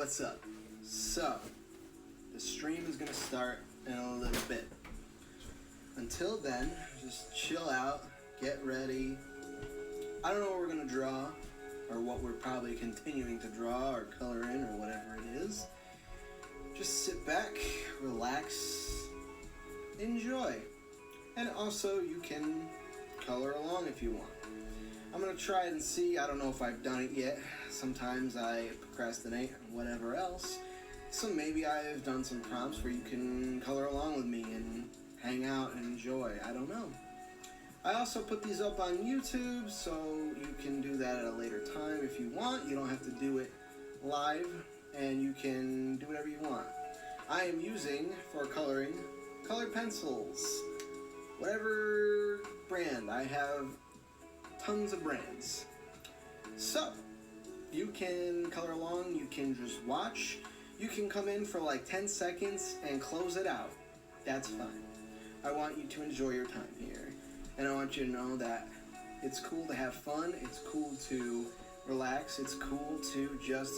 what's up? So, the stream is gonna start in a little bit. Until then, just chill out, get ready. I don't know what we're gonna draw, or what we're probably continuing to draw, or color in, or whatever it is. Just sit back, relax, enjoy. And also, you can color along if you want. I'm gonna try it and see. I don't know if I've done it yet. Sometimes I procrastinate and whatever else. So maybe I've done some prompts where you can color along with me and hang out and enjoy. I don't know. I also put these up on YouTube, so you can do that at a later time if you want. You don't have to do it live, and you can do whatever you want. I am using, for coloring, colored pencils. Whatever brand. I have tons of brands. So, you can color along, you can just watch, you can come in for like 10 seconds and close it out. That's fine. I want you to enjoy your time here. And I want you to know that it's cool to have fun, it's cool to relax, it's cool to just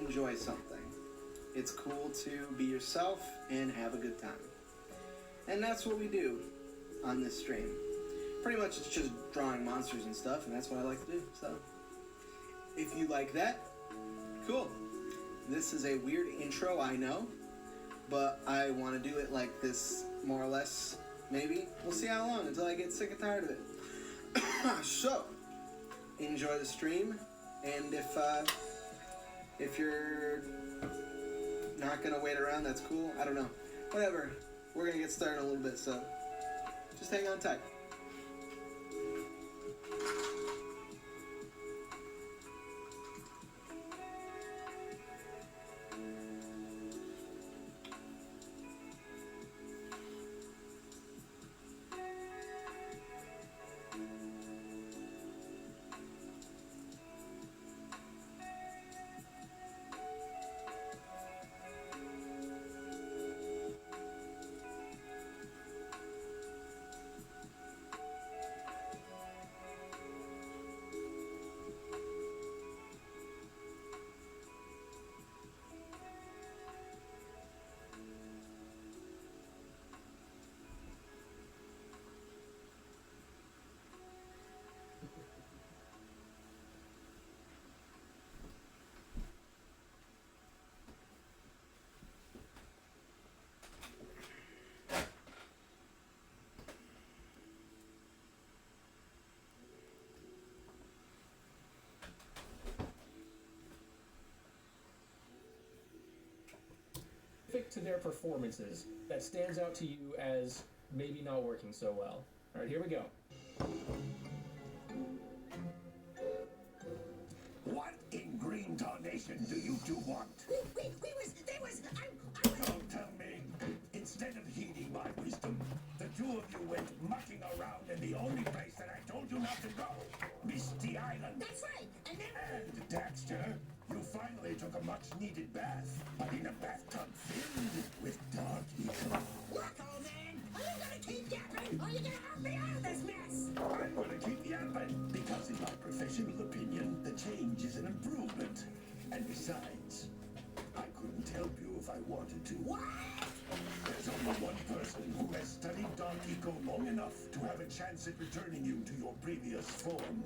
enjoy something. It's cool to be yourself and have a good time. And that's what we do on this stream. Pretty much it's just drawing monsters and stuff, and that's what I like to do. So, if you like that, cool. This is a weird intro, I know, but I want to do it like this, more or less, maybe. We'll see how long, until I get sick and tired of it. So, enjoy the stream, and if you're not gonna wait around, that's cool. I don't know. Whatever. We're gonna get started in a little bit, so just hang on tight. To their performances that stands out to you as maybe not working so well. All right, here we go. What in green tarnation do you two want? Don't tell me. Instead of heeding my wisdom, the two of you went mucking around in the only place that I told you not to go, Misty Island. That's right. And then... And Daxter, you finally took a much-needed bath, but in a bathtub filled with dark eco. Look, old man, are you gonna keep yapping, or are you gonna help me out of this mess? I'm gonna keep yapping, because in my professional opinion, the change is an improvement. And besides, I couldn't help you if I wanted to. What? There's only one person who has studied Dark Eco long enough to have a chance at returning you to your previous form.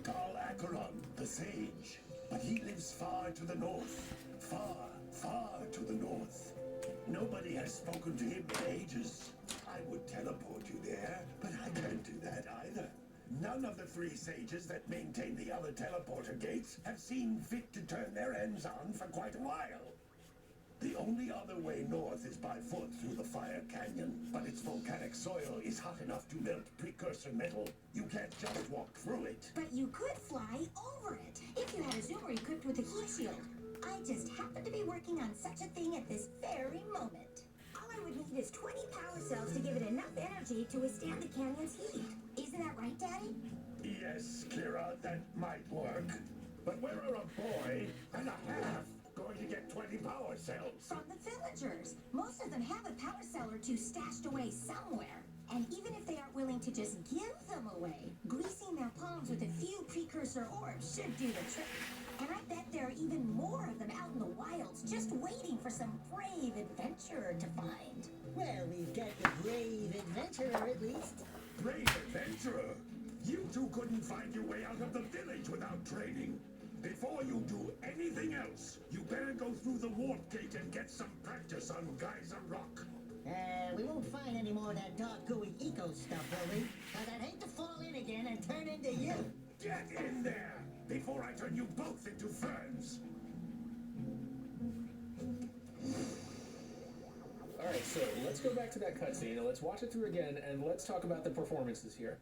Carl Acheron, the Sage. But he lives far to the north. Far, far to the north. Nobody has spoken to him in ages. I would teleport you there, but I can't do that either. None of the three sages that maintain the other teleporter gates have seen fit to turn their ends on for quite a while. The only other way north is by foot through the Fire Canyon, but its volcanic soil is hot enough to melt precursor metal. You can't just walk through it. But you could fly over it, if you had a zoomer equipped with a heat shield. I just happen to be working on such a thing at this very moment. All I would need is 20 power cells to give it enough energy to withstand the canyon's heat. Isn't that right, Daddy? Yes, Kira, that might work. But where are a boy and a half going to get 20 power cells? From the villagers. Most of them have a power cell or two stashed away somewhere. And even if they aren't willing to just give them away, greasing their palms with a few precursor orbs should do the trick. And I bet there are even more of them out in the wilds, just waiting for some brave adventurer to find. Well, we've got the brave adventurer at least. Brave adventurer! You two couldn't find your way out of the village without training. Before you do anything else, you better go through the warp gate and get some practice on Geyser Rock. We won't find any more of that dark gooey eco stuff, will we? 'Cause I'd hate to fall in again and turn into you. Get in there before I turn you both into ferns. Alright, so let's go back to that cutscene and let's watch it through again and let's talk about the performances here.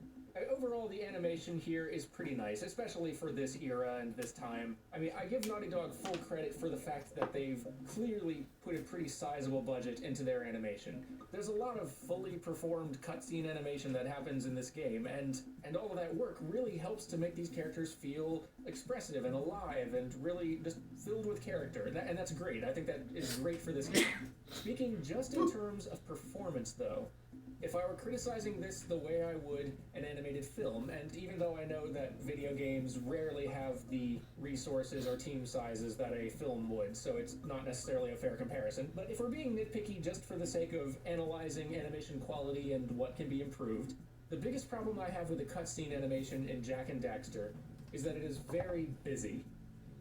Overall, the animation here is pretty nice, especially for this era and this time. I mean, I give Naughty Dog full credit for the fact that they've clearly put a pretty sizable budget into their animation. There's a lot of fully performed cutscene animation that happens in this game, and all of that work really helps to make these characters feel expressive and alive and really just filled with character, and that's great. I think that is great for this game. Speaking just in terms of performance, though, if I were criticizing this the way I would an animated film, and even though I know that video games rarely have the resources or team sizes that a film would, so it's not necessarily a fair comparison, but if we're being nitpicky just for the sake of analyzing animation quality and what can be improved, the biggest problem I have with the cutscene animation in Jak and Daxter is that it is very busy.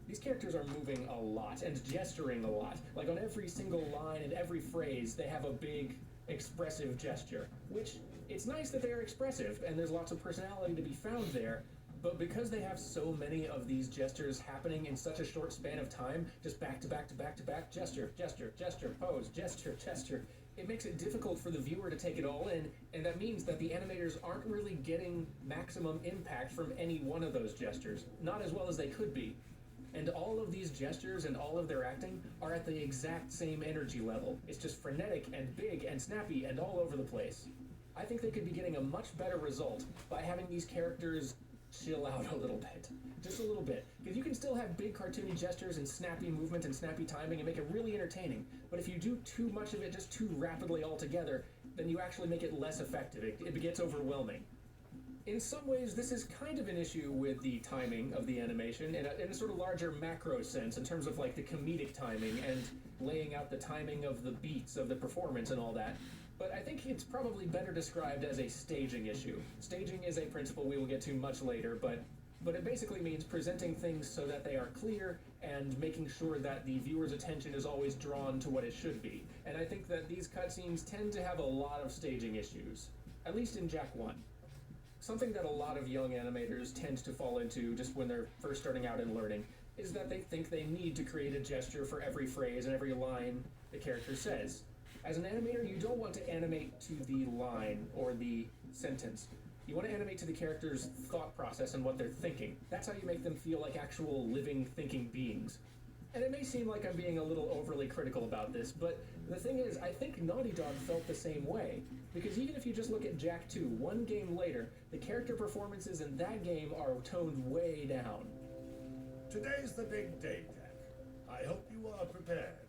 These characters are moving a lot and gesturing a lot. Like on every single line and every phrase, they have a big expressive gesture, which it's nice that they're expressive and there's lots of personality to be found there, but because they have so many of these gestures happening in such a short span of time, just back to back to back to back, gesture, gesture, gesture, pose, gesture, gesture, it makes it difficult for the viewer to take it all in, and that means that the animators aren't really getting maximum impact from any one of those gestures, not as well as they could be. And all of these gestures and all of their acting are at the exact same energy level. It's just frenetic and big and snappy and all over the place. I think they could be getting a much better result by having these characters chill out a little bit. Just a little bit. Because you can still have big cartoony gestures and snappy movement and snappy timing and make it really entertaining. But if you do too much of it just too rapidly altogether, then you actually make it less effective. It gets overwhelming. In some ways, this is kind of an issue with the timing of the animation in a sort of larger macro sense in terms of like the comedic timing and laying out the timing of the beats of the performance and all that. But I think it's probably better described as a staging issue. Staging is a principle we will get to much later, but it basically means presenting things so that they are clear and making sure that the viewer's attention is always drawn to what it should be. And I think that these cutscenes tend to have a lot of staging issues, at least in Jak 1. Something that a lot of young animators tend to fall into just when they're first starting out and learning is that they think they need to create a gesture for every phrase and every line the character says. As an animator, you don't want to animate to the line or the sentence. You want to animate to the character's thought process and what they're thinking. That's how you make them feel like actual living, thinking beings. And it may seem like I'm being a little overly critical about this, but the thing is, I think Naughty Dog felt the same way. Because even if you just look at Jak 2, one game later, the character performances in that game are toned way down. Today's the big day, Jak. I hope you are prepared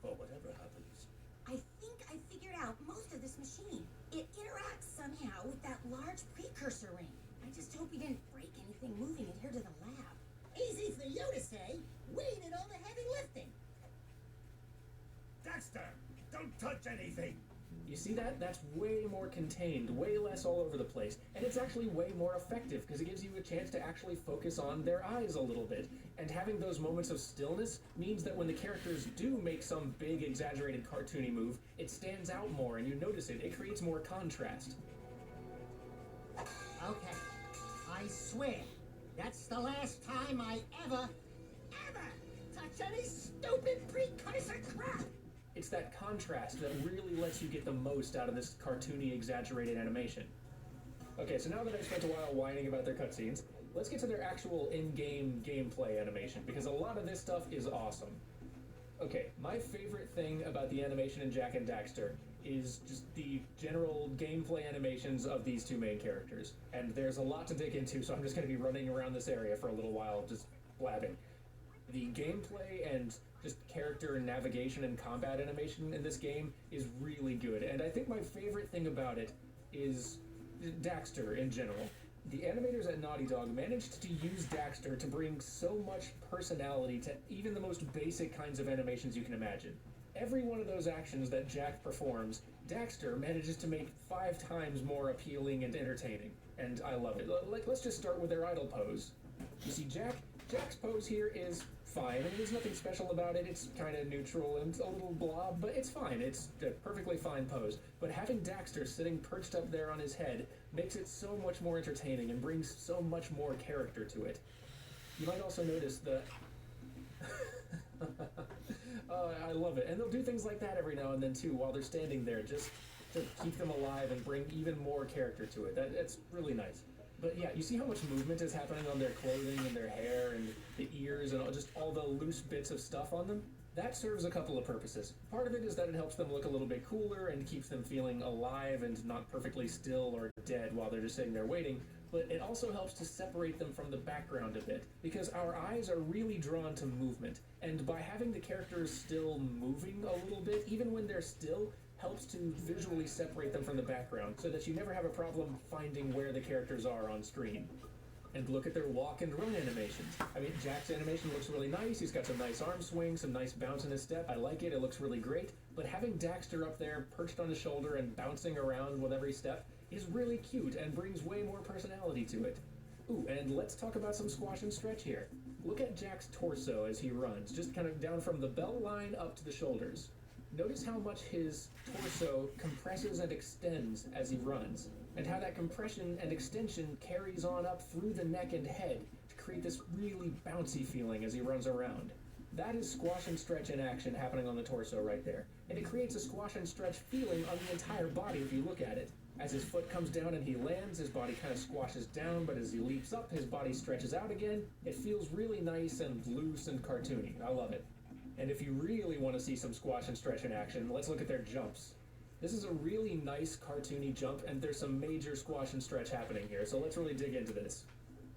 for whatever happens. I think I figured out most of this machine. It interacts somehow with that large precursor ring. I just hope we didn't break anything moving it here to the lab. Easy for you to say. We did all the heavy lifting. Daxter, don't touch anything! You see that? That's way more contained, way less all over the place, and it's actually way more effective because it gives you a chance to actually focus on their eyes a little bit. And having those moments of stillness means that when the characters do make some big, exaggerated, cartoony move, it stands out more and you notice it. It creates more contrast. Okay. I swear, that's the last time I ever touch any stupid precursor crap! It's that contrast that really lets you get the most out of this cartoony, exaggerated animation. Okay, so now that I've spent a while whining about their cutscenes, let's get to their actual in-game gameplay animation, because a lot of this stuff is awesome. Okay, my favorite thing about the animation in Jak and Daxter is just the general gameplay animations of these two main characters. And there's a lot to dig into, so I'm just going to be running around this area for a little while, just blabbing. The gameplay and just character navigation and combat animation in this game is really good, and I think my favorite thing about it is Daxter in general. The animators at Naughty Dog managed to use Daxter to bring so much personality to even the most basic kinds of animations you can imagine. Every one of those actions that Jack performs, Daxter manages to make 5 times more appealing and entertaining. And I love it. Let's just start with their idle pose. You see, Jack's pose here is fine. I mean, there's nothing special about it. It's kind of neutral and a little blob, but it's fine. It's a perfectly fine pose. But having Daxter sitting perched up there on his head makes it so much more entertaining and brings so much more character to it. You might also notice the... I love it. And they'll do things like that every now and then, too, while they're standing there, just to keep them alive and bring even more character to it. That's really nice. But yeah, you see how much movement is happening on their clothing and their hair and the ears and just all the loose bits of stuff on them? That serves a couple of purposes. Part of it is that it helps them look a little bit cooler and keeps them feeling alive and not perfectly still or dead while they're just sitting there waiting. But it also helps to separate them from the background a bit, because our eyes are really drawn to movement, and by having the characters still moving a little bit, even when they're still, helps to visually separate them from the background, so that you never have a problem finding where the characters are on screen. And look at their walk and run animations. I mean, Jack's animation looks really nice. He's got some nice arm swings, some nice bounce in his step. I like it. It looks really great. But having Daxter up there, perched on his shoulder and bouncing around with every step, is really cute and brings way more personality to it. Ooh, and let's talk about some squash and stretch here. Look at Jack's torso as he runs, just kind of down from the belt line up to the shoulders. Notice how much his torso compresses and extends as he runs, and how that compression and extension carries on up through the neck and head to create this really bouncy feeling as he runs around. That is squash and stretch in action happening on the torso right there, and it creates a squash and stretch feeling on the entire body if you look at it. As his foot comes down and he lands, his body kind of squashes down, but as he leaps up, his body stretches out again. It feels really nice and loose and cartoony. I love it. And if you really want to see some squash and stretch in action, let's look at their jumps. This is a really nice cartoony jump, and there's some major squash and stretch happening here, so let's really dig into this.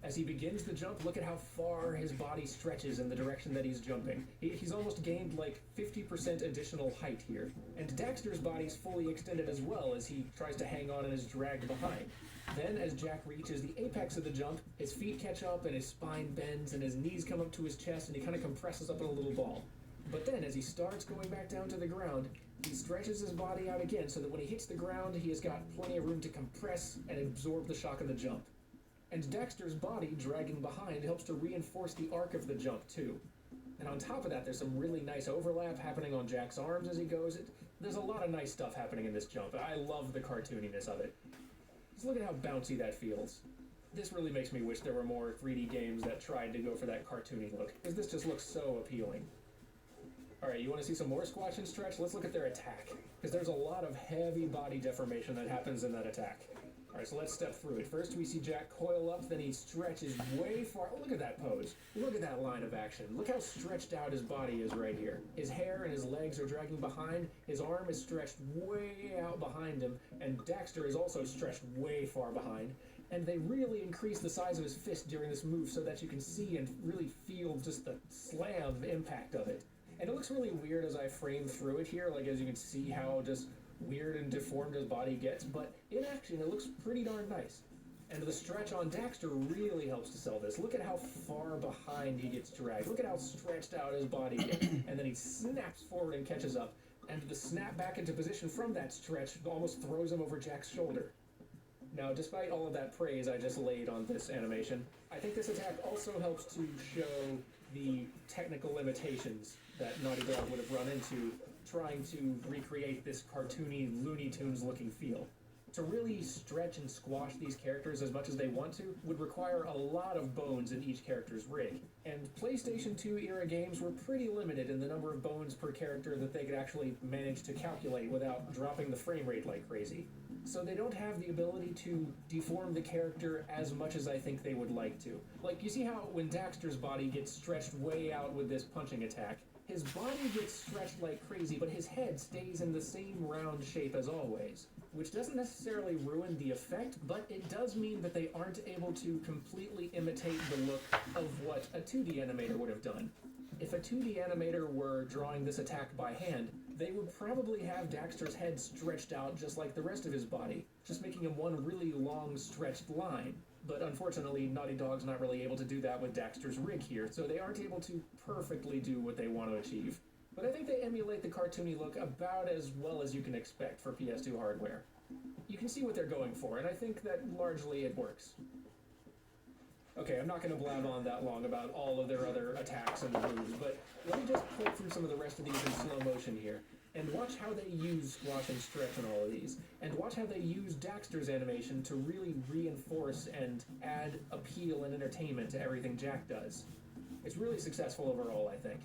As he begins the jump, look at how far his body stretches in the direction that he's jumping. He's almost gained like 50% additional height here. And Daxter's body's fully extended as well as he tries to hang on and is dragged behind. Then, as Jack reaches the apex of the jump, his feet catch up and his spine bends and his knees come up to his chest and he kind of compresses up in a little ball. But then, as he starts going back down to the ground, he stretches his body out again so that when he hits the ground, he has got plenty of room to compress and absorb the shock of the jump. And Daxter's body, dragging behind, helps to reinforce the arc of the jump, too. And on top of that, there's some really nice overlap happening on Jack's arms as he goes. There's a lot of nice stuff happening in this jump. I love the cartooniness of it. Just look at how bouncy that feels. This really makes me wish there were more 3D games that tried to go for that cartoony look, because this just looks so appealing. Alright, you want to see some more squash and stretch? Let's look at their attack, because there's a lot of heavy body deformation that happens in that attack. Alright, so let's step through it. First we see Jack coil up, then he stretches way far. Oh, look at that pose. Look at that line of action. Look how stretched out his body is right here. His hair and his legs are dragging behind, his arm is stretched way out behind him, and Daxter is also stretched way far behind. And they really increase the size of his fist during this move so that you can see and really feel just the slam impact of it. And it looks really weird as I frame through it here, like as you can see how just weird and deformed his body gets, but in action it looks pretty darn nice. And the stretch on Daxter really helps to sell this. Look at how far behind he gets dragged. Look at how stretched out his body gets. And then he snaps forward and catches up. And the snap back into position from that stretch almost throws him over Jack's shoulder. Now, despite all of that praise I just laid on this animation, I think this attack also helps to show the technical limitations that Naughty Dog would have run into trying to recreate this cartoony, Looney Tunes looking feel. To really stretch and squash these characters as much as they want to would require a lot of bones in each character's rig. And PlayStation 2 era games were pretty limited in the number of bones per character that they could actually manage to calculate without dropping the frame rate like crazy. So they don't have the ability to deform the character as much as I think they would like to. Like, you see how when Daxter's body gets stretched way out with this punching attack, his body gets stretched like crazy, but his head stays in the same round shape as always. Which doesn't necessarily ruin the effect, but it does mean that they aren't able to completely imitate the look of what a 2D animator would have done. If a 2D animator were drawing this attack by hand, they would probably have Daxter's head stretched out just like the rest of his body, just making him one really long stretched line. But unfortunately, Naughty Dog's not really able to do that with Daxter's rig here, so they aren't able to perfectly do what they want to achieve. But I think they emulate the cartoony look about as well as you can expect for PS2 hardware. You can see what they're going for, and I think that largely it works. Okay, I'm not going to blab on that long about all of their other attacks and moves, but let me just pull through some of the rest of these in slow motion here, and watch how they use squash and stretch on all of these, and watch how they use Daxter's animation to really reinforce and add appeal and entertainment to everything Jak does. It's really successful overall, I think.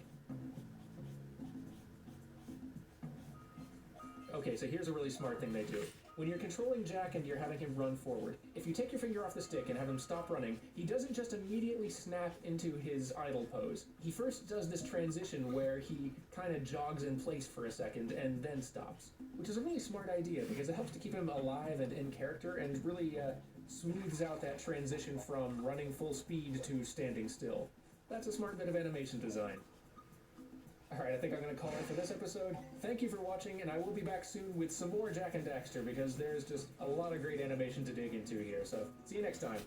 Okay, so here's a really smart thing they do. When you're controlling Jak and you're having him run forward, if you take your finger off the stick and have him stop running, he doesn't just immediately snap into his idle pose. He first does this transition where he kind of jogs in place for a second and then stops, which is a really smart idea because it helps to keep him alive and in character and really smooths out that transition from running full speed to standing still. That's a smart bit of animation design. Alright, I think I'm going to call it for this episode. Thank you for watching, and I will be back soon with some more Jak and Daxter, because there's just a lot of great animation to dig into here, so see you next time.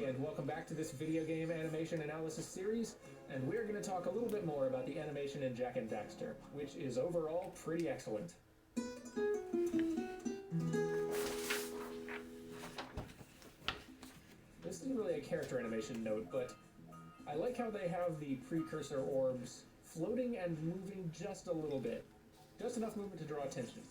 And welcome back to this video game animation analysis series, and we're going to talk a little bit more about the animation in Jak and Daxter, which is overall pretty excellent. This isn't really a character animation note, but I like how they have the precursor orbs floating and moving just a little bit. Just enough movement to draw attention.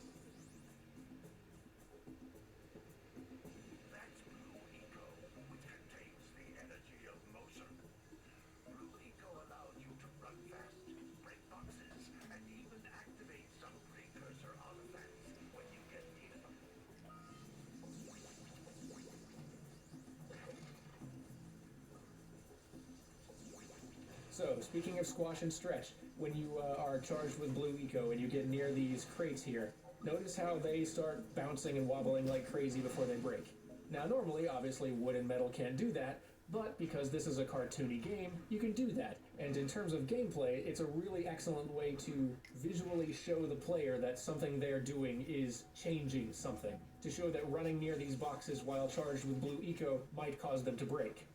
So, speaking of squash and stretch, when you are charged with Blue Eco and you get near these crates here, notice how they start bouncing and wobbling like crazy before they break. Now, normally, obviously, wood and metal can't do that, but because this is a cartoony game, you can do that. And in terms of gameplay, it's a really excellent way to visually show the player that something they're doing is changing something, to show that running near these boxes while charged with Blue Eco might cause them to break.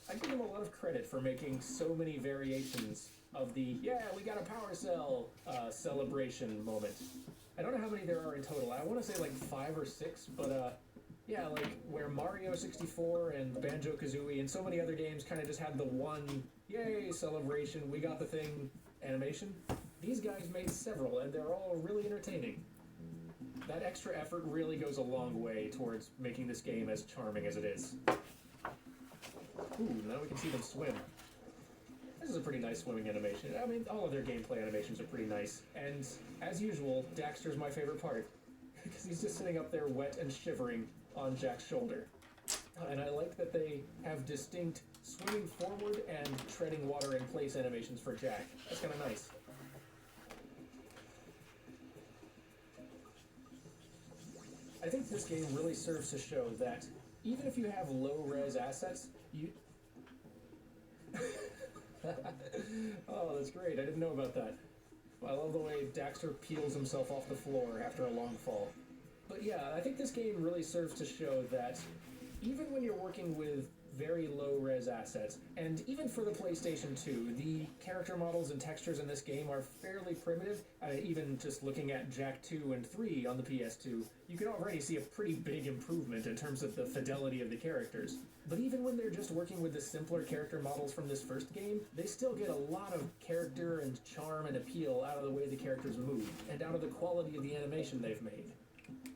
I give them a lot of credit for making so many variations of the "yeah, we got a power cell" celebration moment. I don't know how many there are in total. I want to say like 5 or 6, but yeah, like where Mario 64 and Banjo-Kazooie and so many other games kind of just had the one "yay, celebration, we got the thing" animation. These guys made several, and they're all really entertaining. That extra effort really goes a long way towards making this game as charming as it is. Ooh, now we can see them swim. This is a pretty nice swimming animation. I mean, all of their gameplay animations are pretty nice. And, as usual, Daxter's my favorite part. Because he's just sitting up there wet and shivering on Jak's shoulder. And I like that they have distinct swimming forward and treading water in place animations for Jak. That's kind of nice. I think this game really serves to show that even if you have low-res assets, you... Oh, that's great. I didn't know about that. I love the way Daxter peels himself off the floor after a long fall. But yeah, I think this game really serves to show that even when you're working with very low-res assets. And even for the PlayStation 2, the character models and textures in this game are fairly primitive. Even just looking at Jack 2 and 3 on the PS2, you can already see a pretty big improvement in terms of the fidelity of the characters. But even when they're just working with the simpler character models from this first game, they still get a lot of character and charm and appeal out of the way the characters move, and out of the quality of the animation they've made.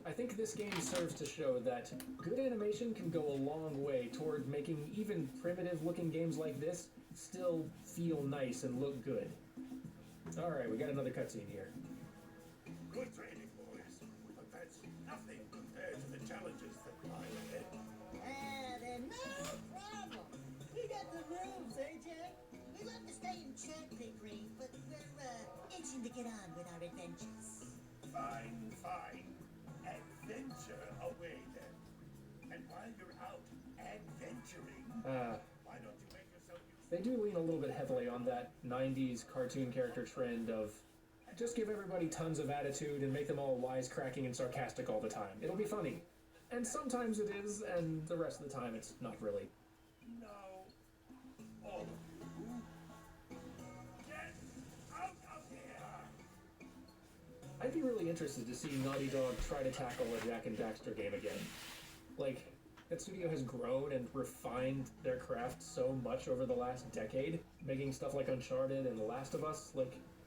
I think this game serves to show that good animation can go a long way toward making even primitive-looking games like this still feel nice and look good. Alright, we got another cutscene here. Good training, boys, but that's nothing compared to the challenges that lie ahead. Then no problem. We got the rooms, eh, Jack? We love to stay in check, Big Green, but we're itching to get on with our adventures. Fine, fine. Adventure away then. And while you're out adventuring, why don't you make yourself useful? They do lean a little bit heavily on that 90s cartoon character trend of just give everybody tons of attitude and make them all wisecracking and sarcastic all the time. It'll be funny. And sometimes it is, and the rest of the time it's not really. No. All of you. Get out of here! I'd be really interested to see Naughty Dog try to tackle a Jak and Daxter game again. Like, that studio has grown and refined their craft so much over the last decade, making stuff like Uncharted and The Last of Us,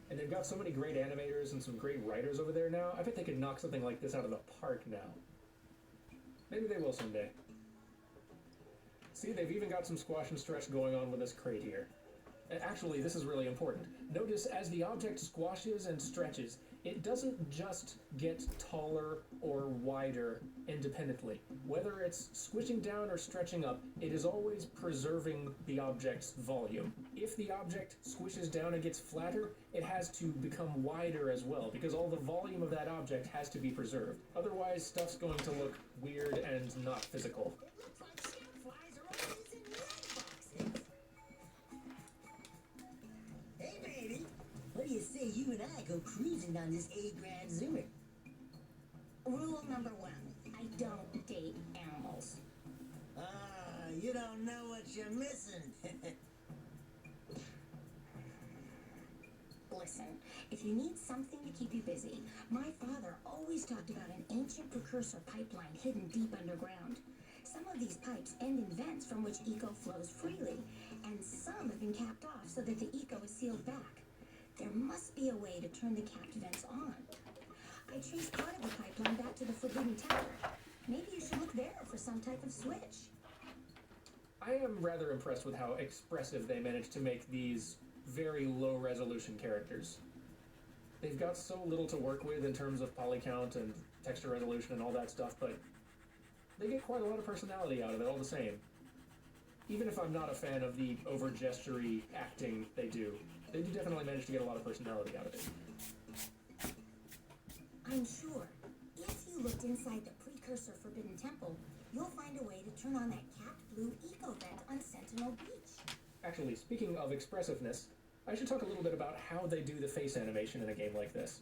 and they've got so many great animators and some great writers over there now. I bet they could knock something like this out of the park now. Maybe they will someday. See, they've even got some squash and stretch going on with this crate here. Actually, this is really important. Notice as the object squashes and stretches, it doesn't just get taller or wider independently. Whether it's squishing down or stretching up, it is always preserving the object's volume. If the object squishes down and gets flatter, it has to become wider as well, because all the volume of that object has to be preserved. Otherwise, stuff's going to look weird and not physical. It looks like sandflies are always in red boxes. Hey, baby. What do you say you and I go cruising on this A-Grand Zoomer? Rule number 1, I don't date animals. You don't know what you're missing. Listen, if you need something to keep you busy, my father always talked about an ancient precursor pipeline hidden deep underground. Some of these pipes end in vents from which eco flows freely, and some have been capped off so that the eco is sealed back. There must be a way to turn the capped vents on. I traced part of the pipeline back to the Forbidden Tower. Maybe you should look there for some type of switch. I am rather impressed with how expressive they managed to make these very low-resolution characters. They've got so little to work with in terms of poly count and texture resolution and all that stuff, but they get quite a lot of personality out of it all the same. Even if I'm not a fan of the over-gestury acting they do definitely manage to get a lot of personality out of it. I'm sure, if you looked inside the precursor Forbidden Temple, you'll find a way to turn on that capped blue eco vent on Sentinel Beach. Actually, speaking of expressiveness, I should talk a little bit about how they do the face animation in a game like this.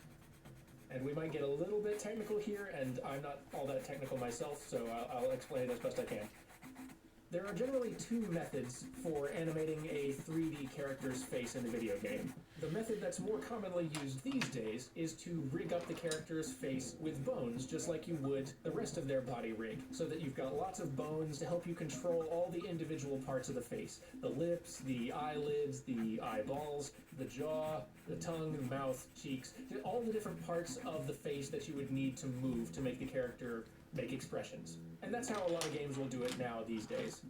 And we might get a little bit technical here, and I'm not all that technical myself, so I'll explain it as best I can. There are generally two methods for animating a 3D character's face in a video game. The method that's more commonly used these days is to rig up the character's face with bones, just like you would the rest of their body rig, so that you've got lots of bones to help you control all the individual parts of the face. The lips, the eyelids, the eyeballs, the jaw, the tongue, the mouth, cheeks, all the different parts of the face that you would need to move to make the character make expressions. And that's how a lot of games will do it now these days.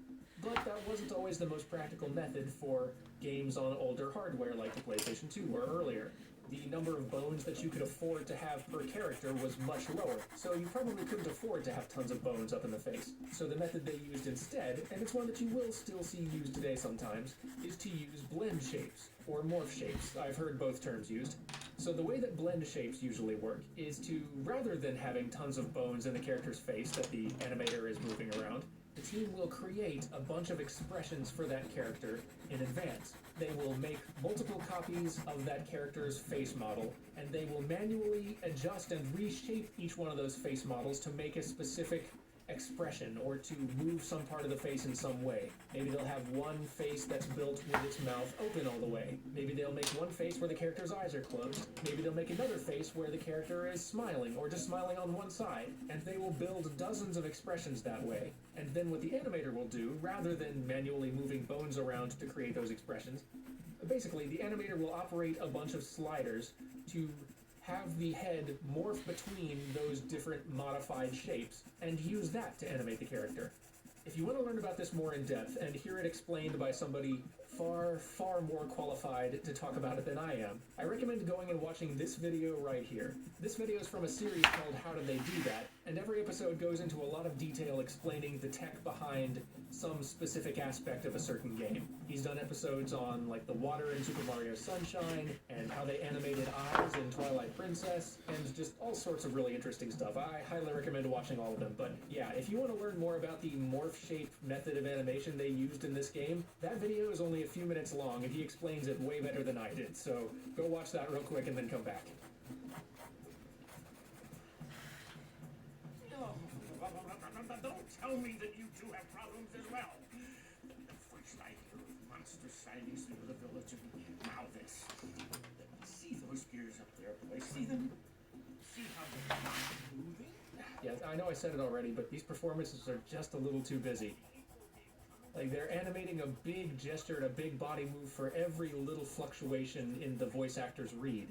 But that wasn't always the most practical method for games on older hardware like the PlayStation 2 or earlier. The number of bones that you could afford to have per character was much lower, so you probably couldn't afford to have tons of bones up in the face. So the method they used instead, and it's one that you will still see used today sometimes, is to use blend shapes, or morph shapes. I've heard both terms used. So the way that blend shapes usually work is to, rather than having tons of bones in the character's face that the animator is moving around, the team will create a bunch of expressions for that character in advance. They will make multiple copies of that character's face model, and they will manually adjust and reshape each one of those face models to make a specific expression or to move some part of the face in some way. Maybe they'll have one face that's built with its mouth open all the way. Maybe they'll make one face where the character's eyes are closed. Maybe they'll make another face where the character is smiling or just smiling on one side. And they will build dozens of expressions that way. And then what the animator will do, rather than manually moving bones around to create those expressions, basically the animator will operate a bunch of sliders to have the head morph between those different modified shapes and use that to animate the character. If you want to learn about this more in depth and hear it explained by somebody far, far more qualified to talk about it than I am, I recommend going and watching this video right here. This video is from a series called How Did They Do That? And every episode goes into a lot of detail explaining the tech behind some specific aspect of a certain game. He's done episodes on like the water in Super Mario Sunshine, and how they animated eyes in Twilight Princess, and just all sorts of really interesting stuff. I highly recommend watching all of them, but yeah, if you want to learn more about the morph shape method of animation they used in this game, that video is only a few minutes long, and he explains it way better than I did, so go watch that real quick and then come back. Don't tell me that you two have problems as well. First I hear of monster sightings near the village, and now this. See those gears up there, boys? See them? See how they're not moving? Yeah, I know I said it already, but these performances are just a little too busy. Like, they're animating a big gesture and a big body move for every little fluctuation in the voice actor's read.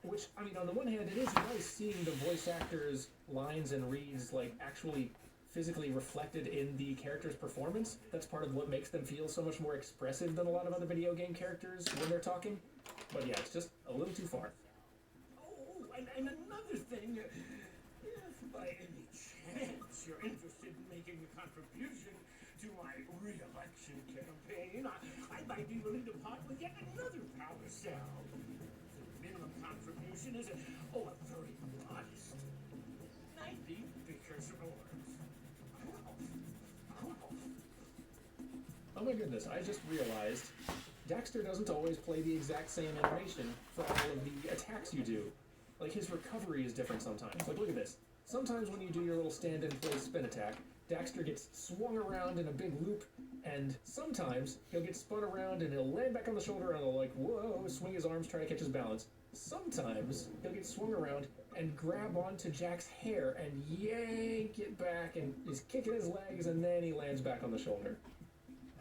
Which, I mean, on the one hand, it is nice seeing the voice actor's lines and reads, like, actually physically reflected in the character's performance. That's part of what makes them feel so much more expressive than a lot of other video game characters when they're talking. But yeah, it's just a little too far. Oh, and another thing, if by any chance you're interested in making a contribution to my re-election campaign, I might be willing to part with yet another power cell. The minimum contribution is a very modest 90 because of ours. Oh my goodness, I just realized Daxter doesn't always play the exact same animation for all of the attacks you do. Like, his recovery is different sometimes. Like, look at this. Sometimes when you do your little stand-in-place spin attack, Daxter gets swung around in a big loop, and sometimes he'll get spun around and he'll land back on the shoulder and he'll, like, whoa, swing his arms, try to catch his balance. Sometimes he'll get swung around and grab onto Jack's hair and yank it back, and he's kicking his legs, and then he lands back on the shoulder.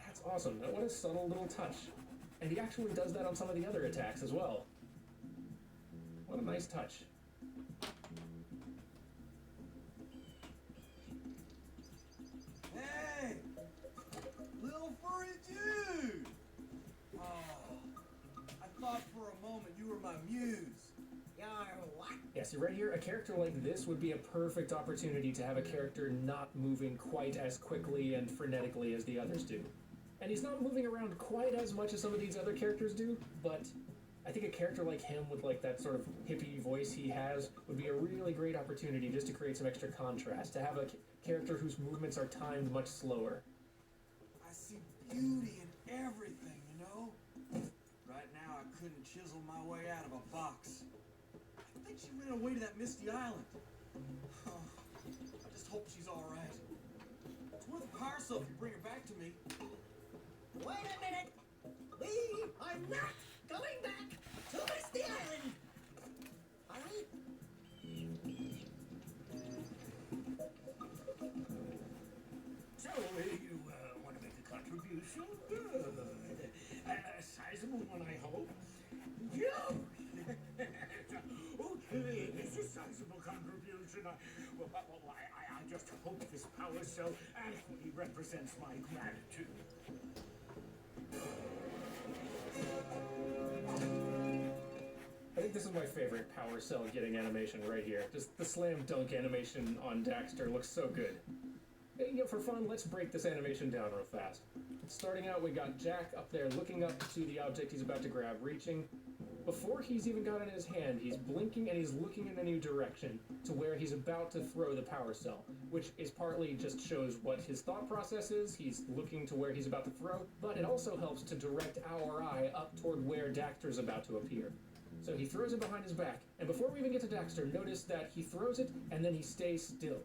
That's awesome. What a subtle little touch. And he actually does that on some of the other attacks as well. What a nice touch. Hey! Little furry dude! Oh, I thought for a moment you were my muse. You're what? Yeah, see right here, a character like this would be a perfect opportunity to have a character not moving quite as quickly and frenetically as the others do. And he's not moving around quite as much as some of these other characters do, but I think a character like him with like that sort of hippie voice he has would be a really great opportunity just to create some extra contrast, to have a character whose movements are timed much slower. I see beauty in everything, you know? Right now I couldn't chisel my way out of a box. I think she ran away to that misty island. Oh, I just hope she's alright. It's worth a power cell if you bring her back to me. Wait a minute. We are not going back to Misty Island. Are we? So, you want to make a contribution? Good. A sizable one, I hope. Yo! Oh, it's a sizable contribution. I just hope this power cell adequately represents my gratitude. I think this is my favorite power cell getting animation right here. Just the slam dunk animation on Daxter looks so good. Hey, you know, for fun, let's break this animation down real fast. Starting out, we got Jack up there looking up to the object he's about to grab, reaching. Before he's even got it in his hand, he's blinking and he's looking in a new direction to where he's about to throw the power cell, which is partly just shows what his thought process is. He's looking to where he's about to throw, but it also helps to direct our eye up toward where Daxter's about to appear. So he throws it behind his back, and before we even get to Daxter, notice that he throws it and then he stays still.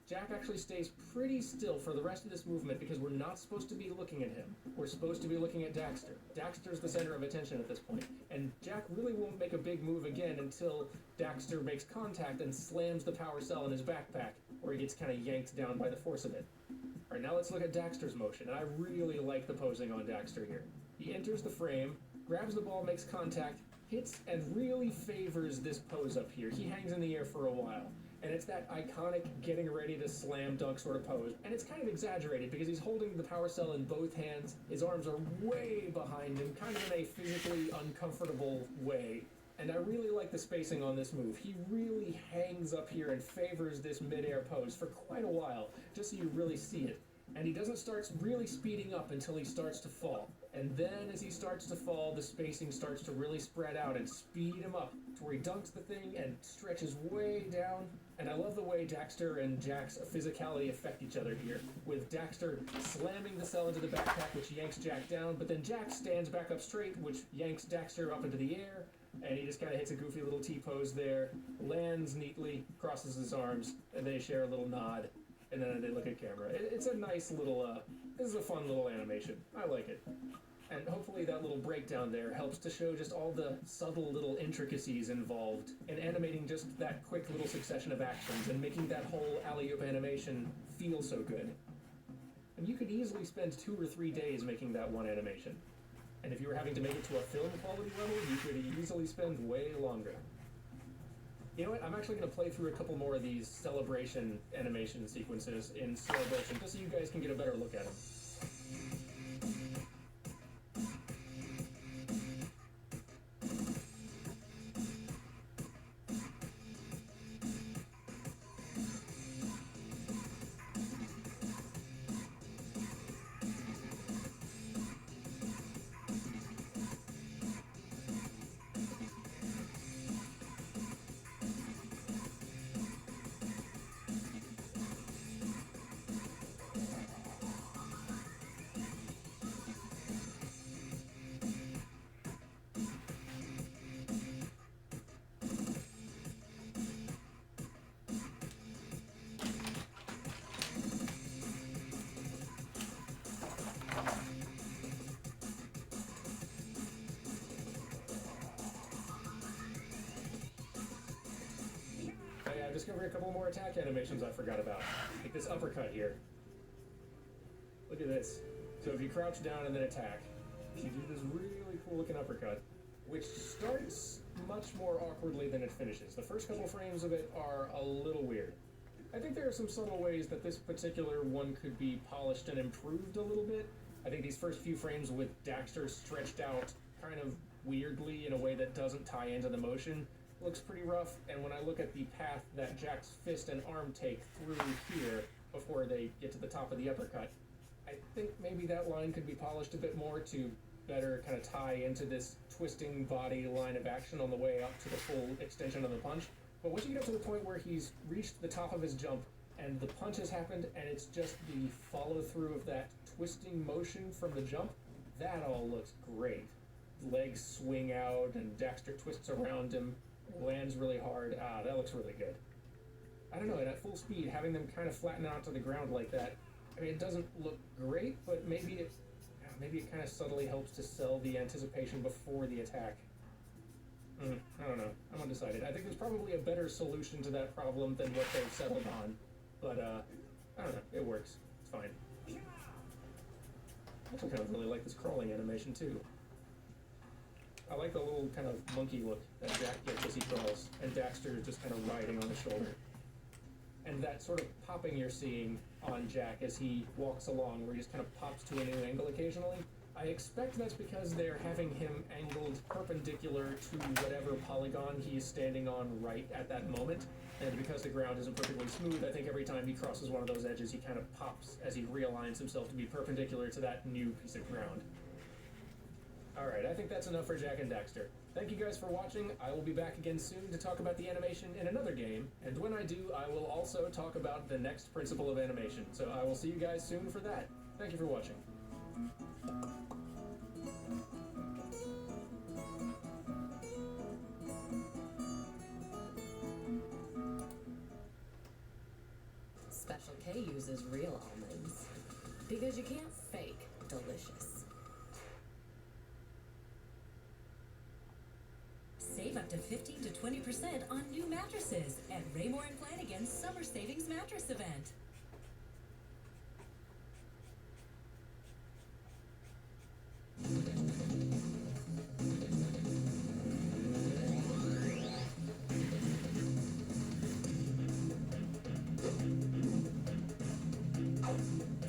Jack actually stays pretty still for the rest of this movement because we're not supposed to be looking at him. We're supposed to be looking at Daxter. Daxter's the center of attention at this point, and Jack really won't make a big move again until Daxter makes contact and slams the power cell in his backpack, where he gets kind of yanked down by the force of it. Alright, now let's look at Daxter's motion, and I really like the posing on Daxter here. He enters the frame, grabs the ball, makes contact, hits, and really favors this pose up here. He hangs in the air for a while. And it's that iconic getting ready to slam dunk sort of pose. And it's kind of exaggerated because he's holding the power cell in both hands. His arms are way behind him, kind of in a physically uncomfortable way. And I really like the spacing on this move. He really hangs up here and favors this mid-air pose for quite a while, just so you really see it. And he doesn't start really speeding up until he starts to fall. And then as he starts to fall, the spacing starts to really spread out and speed him up to where he dunks the thing and stretches way down. And I love the way Daxter and Jack's physicality affect each other here, with Daxter slamming the cell into the backpack, which yanks Jack down, but then Jack stands back up straight, which yanks Daxter up into the air, and he just kind of hits a goofy little T-pose there, lands neatly, crosses his arms, and they share a little nod, and then they look at camera. It's a nice little, this is a fun little animation. I like it. And hopefully that little breakdown there helps to show just all the subtle little intricacies involved in animating just that quick little succession of actions and making that whole alley-oop animation feel so good. And you could easily spend 2 or 3 days making that one animation. And if you were having to make it to a film quality level, you could easily spend way longer. You know what, I'm actually going to play through a couple more of these celebration animation sequences in slow motion, just so you guys can get a better look at them. I discovered a couple more attack animations I forgot about. Like this uppercut here. Look at this. So if you crouch down and then attack, you do this really cool looking uppercut, which starts much more awkwardly than it finishes. The first couple frames of it are a little weird. I think there are some subtle ways that this particular one could be polished and improved a little bit. I think these first few frames with Daxter stretched out kind of weirdly in a way that doesn't tie into the motion looks pretty rough, and when I look at the path that Jack's fist and arm take through here before they get to the top of the uppercut, I think maybe that line could be polished a bit more to better kind of tie into this twisting body line of action on the way up to the full extension of the punch. But once you get up to the point where he's reached the top of his jump and the punch has happened and it's just the follow through of that twisting motion from the jump, that all looks great. Legs swing out and Daxter twists around him, lands really hard. That looks really good. I don't know, and at full speed, having them kind of flatten out to the ground like that, I mean, it doesn't look great, but maybe it kind of subtly helps to sell the anticipation before the attack. I don't know. I'm undecided. I think there's probably a better solution to that problem than what they've settled on, but I don't know. It works. It's fine. I also kind of really like this crawling animation too. I like the little kind of monkey look that Jack gets as he crawls, and Daxter is just kind of riding on his shoulder. And that sort of popping you're seeing on Jack as he walks along, where he just kind of pops to a new angle occasionally, I expect that's because they're having him angled perpendicular to whatever polygon he is standing on right at that moment. And because the ground isn't perfectly smooth, I think every time he crosses one of those edges, he kind of pops as he realigns himself to be perpendicular to that new piece of ground. Alright, I think that's enough for Jack and Daxter. Thank you guys for watching. I will be back again soon to talk about the animation in another game, and when I do, I will also talk about the next principle of animation. So I will see you guys soon for that. Thank you for watching. Special They uses real almonds. Because you can't fake delicious. Save up to 15 to 20% on new mattresses at Raymore and Flanagan's Summer Savings Mattress Event.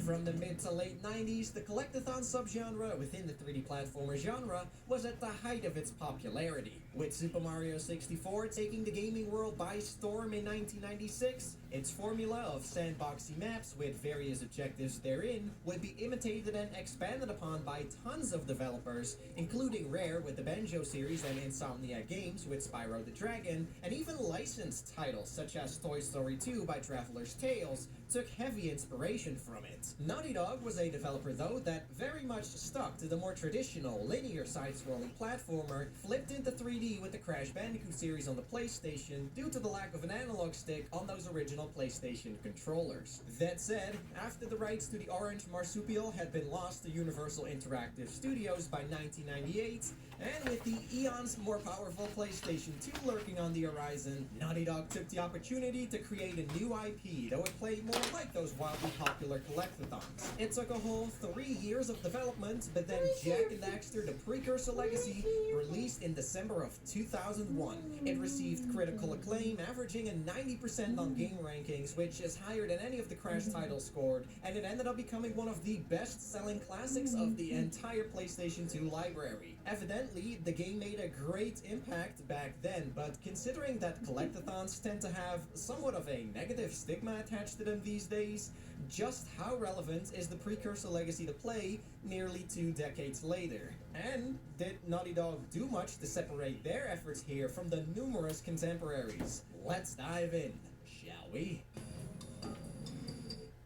From the mid to late 90s, the collectathon subgenre within the 3D platformer genre was at the height of its popularity, with Super Mario 64 taking the gaming world by storm in 1996. Its formula of sandboxy maps with various objectives therein would be imitated and expanded upon by tons of developers, including Rare with the Banjo series and Insomniac Games with Spyro the Dragon, and even licensed titles such as Toy Story 2 by Traveler's Tales took heavy inspiration from it. Naughty Dog was a developer though that very much stuck to the more traditional linear side-scrolling platformer, flipped into 3D with the Crash Bandicoot series on the PlayStation due to the lack of an analog stick on those original PlayStation controllers. That said, after the rights to the Orange Marsupial had been lost to Universal Interactive Studios by 1998, and with the eons more powerful PlayStation 2 lurking on the horizon, Naughty Dog took the opportunity to create a new IP that would play more like those wildly popular collectathons. It took a whole 3 years of development, but then Jak and Daxter: The Precursor Legacy released in December of 2001. It received critical acclaim, averaging a 90% on game rankings, which is higher than any of the Crash titles scored, and it ended up becoming one of the best-selling classics of the entire PlayStation 2 library. Evidently, the game made a great impact back then, but considering that collectathons tend to have somewhat of a negative stigma attached to them these days, just how relevant is the Precursor Legacy to play nearly 2 decades later? And did Naughty Dog do much to separate their efforts here from the numerous contemporaries? Let's dive in, shall we?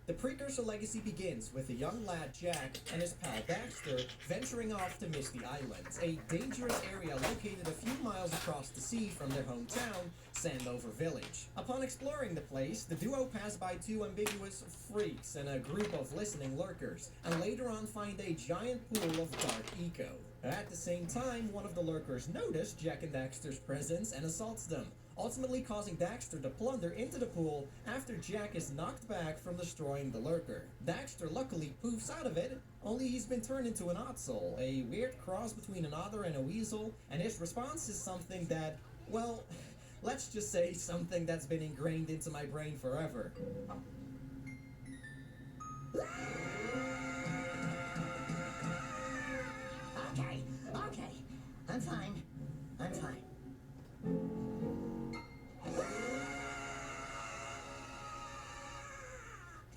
The Precursor Legacy begins with a young lad, Jak, and his pal Daxter venturing off to Misty Island, a dangerous area located a few miles across the sea from their hometown, Sandover Village. Upon exploring the place, the duo pass by 2 ambiguous freaks and a group of listening lurkers, and later on find a giant pool of dark eco. At the same time, one of the lurkers notice Jak and Daxter's presence and assaults them, ultimately causing Daxter to plunder into the pool after Jak is knocked back from destroying the lurker. Daxter luckily poofs out of it, only he's been turned into an oddsoul, a weird cross between an otter and a weasel, and his response is something that, well, let's just say something that's been ingrained into my brain forever. Okay, I'm fine. I'm fine.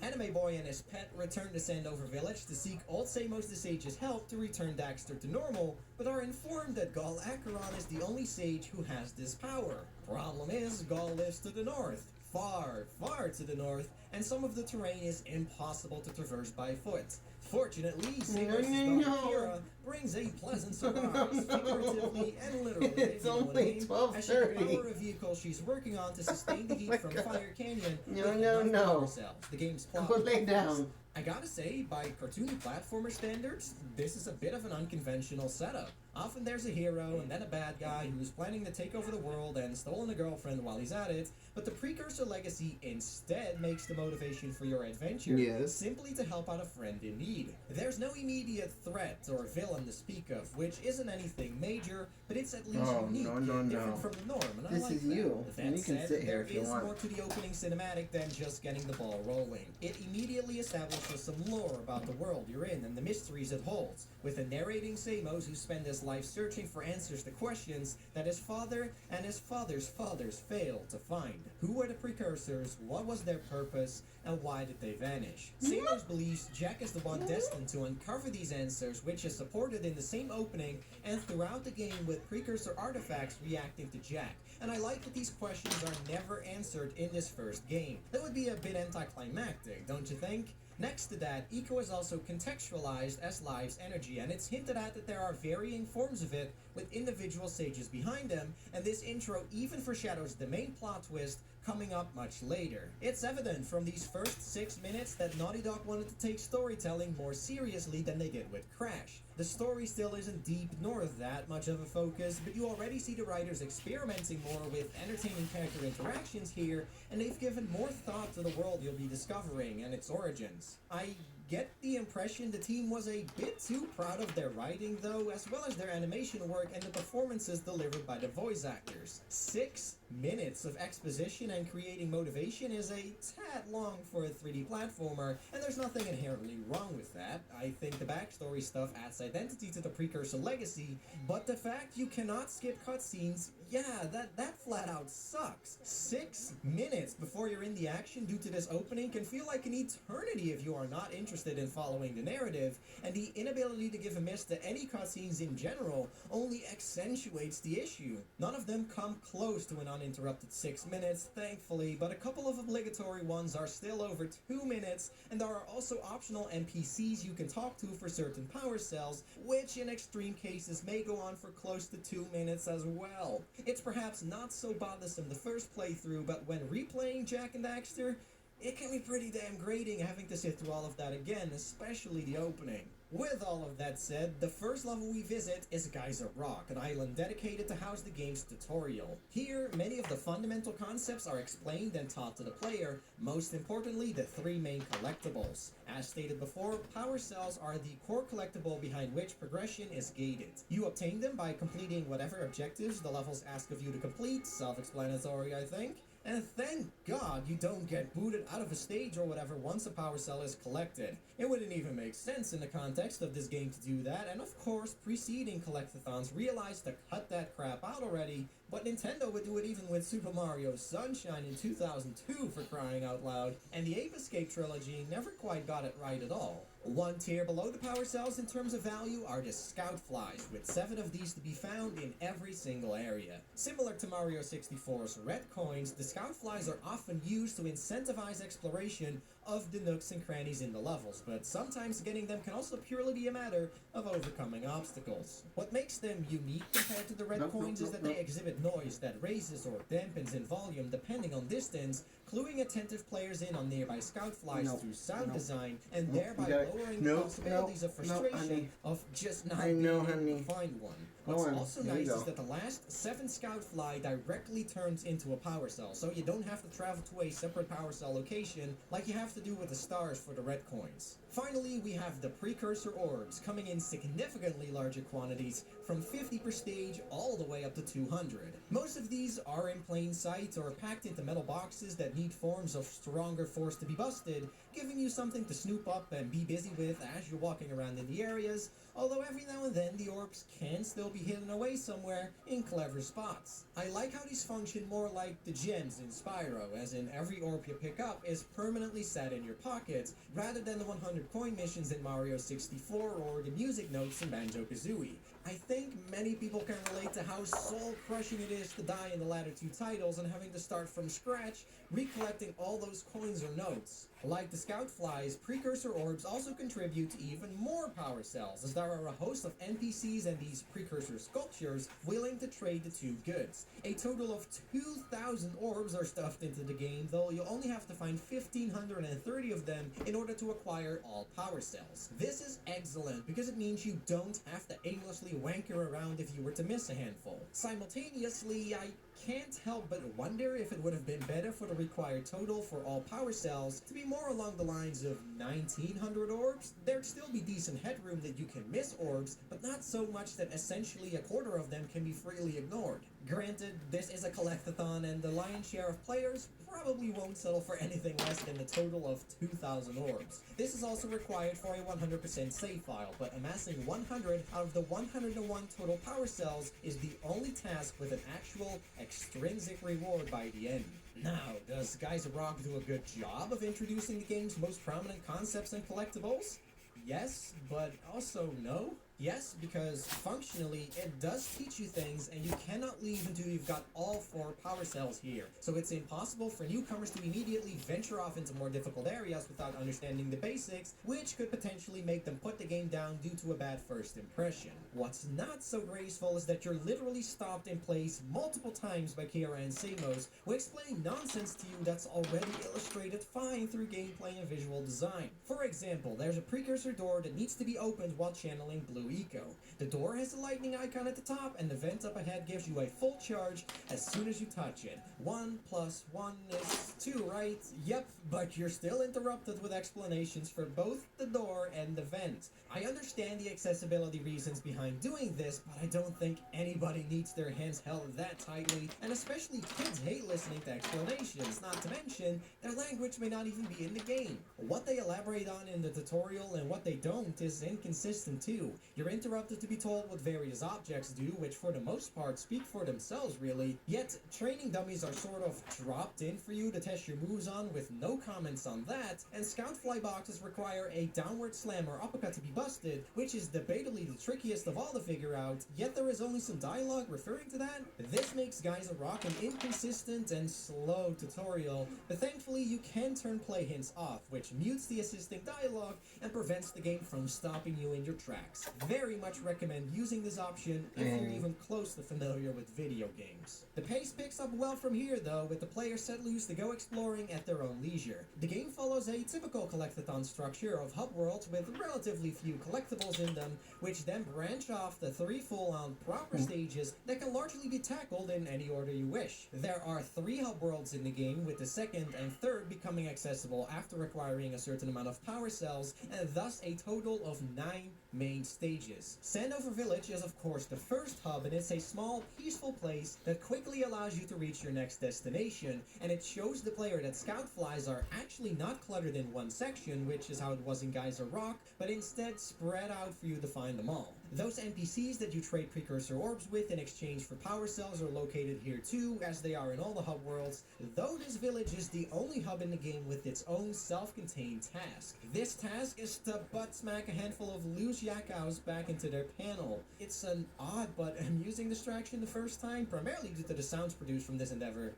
Anime Boy and his pet return to Sandover Village to seek Old Samos the Sage's help to return Daxter to normal, but are informed that Gol Acheron is the only sage who has this power. Problem is, Gol lives to the north, far, far to the north, and some of the terrain is impossible to traverse by foot. Fortunately, Samos' daughter Kira brings a pleasant surprise, figuratively and literally. It's only 12:30. As she can power a vehicle she's working on to sustain the heat from Fire Canyon. No. The game's plot. Go lay down. I gotta say, by cartoony platformer standards, this is a bit of an unconventional setup. Often there's a hero and then a bad guy who's planning to take over the world and stolen a girlfriend while he's at it, but the Precursor Legacy instead makes the motivation for your adventure simply to help out a friend in need. There's no immediate threat or villain to speak of, which isn't anything major, but it's at least unique and different from the norm, and This I like is you, that. and you can Said, sit here there if you is want. more to the opening cinematic than just getting the ball rolling. It immediately establishes some lore about the world you're in and the mysteries it holds, with a narrating Samos who spent his life searching for answers to questions that his father and his father's fathers failed to find. Who were the precursors, what was their purpose, and why did they vanish? Samos believes Jak is the one destined to uncover these answers, which is supported in the same opening and throughout the game with precursor artifacts reacting to Jak. And I like that these questions are never answered in this first game. That would be a bit anticlimactic, don't you think? Next to that, eco is also contextualized as life's energy, and it's hinted at that there are varying forms of it with individual sages behind them, and this intro even foreshadows the main plot twist coming up much later. It's evident from these first 6 minutes that Naughty Dog wanted to take storytelling more seriously than they did with Crash. The story still isn't deep nor that much of a focus, but you already see the writers experimenting more with entertaining character interactions here, and they've given more thought to the world you'll be discovering and its origins. I get the impression the team was a bit too proud of their writing though, as well as their animation work and the performances delivered by the voice actors. 6 minutes of exposition and creating motivation is a tad long for a 3D platformer, and there's nothing inherently wrong with that. I think the backstory stuff adds identity to the precursor legacy, but the fact you cannot skip cutscenes, yeah, that flat out sucks. 6 minutes before you're in the action due to this opening can feel like an eternity if you are not interested in following the narrative, and the inability to give a miss to any cutscenes in general only accentuates the issue. None of them come close to an uninterrupted 6 minutes, thankfully, but a couple of obligatory ones are still over 2 minutes, and there are also optional NPCs you can talk to for certain power cells, which in extreme cases may go on for close to 2 minutes as well. It's perhaps not so bothersome the first playthrough, but when replaying Jak and Daxter, it can be pretty damn grating having to sit through all of that again, especially the opening. With all of that said, the first level we visit is Geyser Rock, an island dedicated to house the game's tutorial. Here, many of the fundamental concepts are explained and taught to the player, most importantly the 3 main collectibles. As stated before, power cells are the core collectible behind which progression is gated. You obtain them by completing whatever objectives the levels ask of you to complete, self-explanatory I think. And thank God you don't get booted out of a stage or whatever once a power cell is collected. It wouldn't even make sense in the context of this game to do that, and of course preceding collectathons realized to cut that crap out already, but Nintendo would do it even with Super Mario Sunshine in 2002 for crying out loud, and the Ape Escape trilogy never quite got it right at all. One tier below the power cells in terms of value are the Scout Flies, with 7 of these to be found in every single area. Similar to Mario 64's red coins, the Scout Flies are often used to incentivize exploration of the nooks and crannies in the levels, but sometimes getting them can also purely be a matter of overcoming obstacles. What makes them unique compared to the red coins is that they exhibit noise that raises or dampens in volume depending on distance, cluing attentive players in on nearby Scout Flies through sound design, and thereby lowering the possibilities of frustration of just not being able to find one. What's also nice is that the last 7 Scout Fly directly turns into a power cell, so you don't have to travel to a separate power cell location like you have to do with the stars for the red coins. Finally, we have the precursor orbs, coming in significantly larger quantities, from 50 per stage all the way up to 200. Most of these are in plain sight or packed into metal boxes that need forms of stronger force to be busted, giving you something to snoop up and be busy with as you're walking around in the areas, although every now and then the orbs can still be hidden away somewhere in clever spots. I like how these function more like the gems in Spyro, as in every orb you pick up is permanently set in your pocket, rather than the 100 coin missions in Mario 64 or the music notes in Banjo-Kazooie. I think many people can relate to how soul-crushing it is to die in the latter 2 titles and having to start from scratch, recollecting all those coins or notes. Like the Scout Flies, precursor orbs also contribute to even more power cells, as there are a host of NPCs and these precursor sculptures willing to trade the 2 goods. A total of 2,000 orbs are stuffed into the game, though you'll only have to find 1,530 of them in order to acquire all power cells. This is excellent because it means you don't have to aimlessly wanker around if you were to miss a handful. Simultaneously, I can't help but wonder if it would have been better for the required total for all power cells to be more along the lines of 1,900 orbs. There'd still be decent headroom that you can miss orbs, but not so much that essentially a quarter of them can be freely ignored. Granted, this is a collectathon and the lion's share of players probably won't settle for anything less than a total of 2,000 orbs. This is also required for a 100% save file, but amassing 100 out of the 101 total power cells is the only task with an actual extrinsic reward by the end. Now, does Geyser Rock do a good job of introducing the game's most prominent concepts and collectibles? Yes, but also no. Yes, because functionally, it does teach you things, and you cannot leave until you've got all 4 power cells here. So it's impossible for newcomers to immediately venture off into more difficult areas without understanding the basics, which could potentially make them put the game down due to a bad first impression. What's not so graceful is that you're literally stopped in place multiple times by Kira and Samos, who explain nonsense to you that's already illustrated fine through gameplay and visual design. For example, there's a precursor door that needs to be opened while channeling Blue Eco. The door has a lightning icon at the top, and the vent up ahead gives you a full charge as soon as you touch it. 1 plus 1 is 2, right? Yep, but you're still interrupted with explanations for both the door and the vent. I understand the accessibility reasons behind doing this, but I don't think anybody needs their hands held that tightly, and especially kids hate listening to explanations, not to mention their language may not even be in the game. What they elaborate on in the tutorial and what they don't is inconsistent too. You're interrupted to be told what various objects do, which for the most part speak for themselves really, yet training dummies are sort of dropped in for you to test your moves on with no comments on that, and scout fly boxes require a downward slam or uppercut to be busted, which is debatably the trickiest of all to figure out, yet there is only some dialogue referring to that. This makes Geyser Rock an inconsistent and slow tutorial, but thankfully you can turn play hints off, which mutes the assisting dialogue and prevents the game from stopping you in your tracks. Very much recommend using this option if you're even close to familiar with video games. The pace picks up well from here though, with the players set loose to go exploring at their own leisure. The game follows a typical collectathon structure of hub worlds with relatively few collectibles in them, which then branch off to 3 full-on proper stages that can largely be tackled in any order you wish. There are 3 hub worlds in the game, with the second and third becoming accessible after acquiring a certain amount of power cells, and thus a total of 9 main stages. Sandover Village is of course the first hub, and it's a small, peaceful place that quickly allows you to reach your next destination, and it shows the player that scout flies are actually not cluttered in one section, which is how it was in Geyser Rock, but instead spread out for you to find them all. Those NPCs that you trade precursor orbs with in exchange for power cells are located here too, as they are in all the hub worlds, though this village is the only hub in the game with its own self-contained task. This task is to butt smack a handful of loose yakos back into their panel. It's an odd but amusing distraction the first time, primarily due to the sounds produced from this endeavor.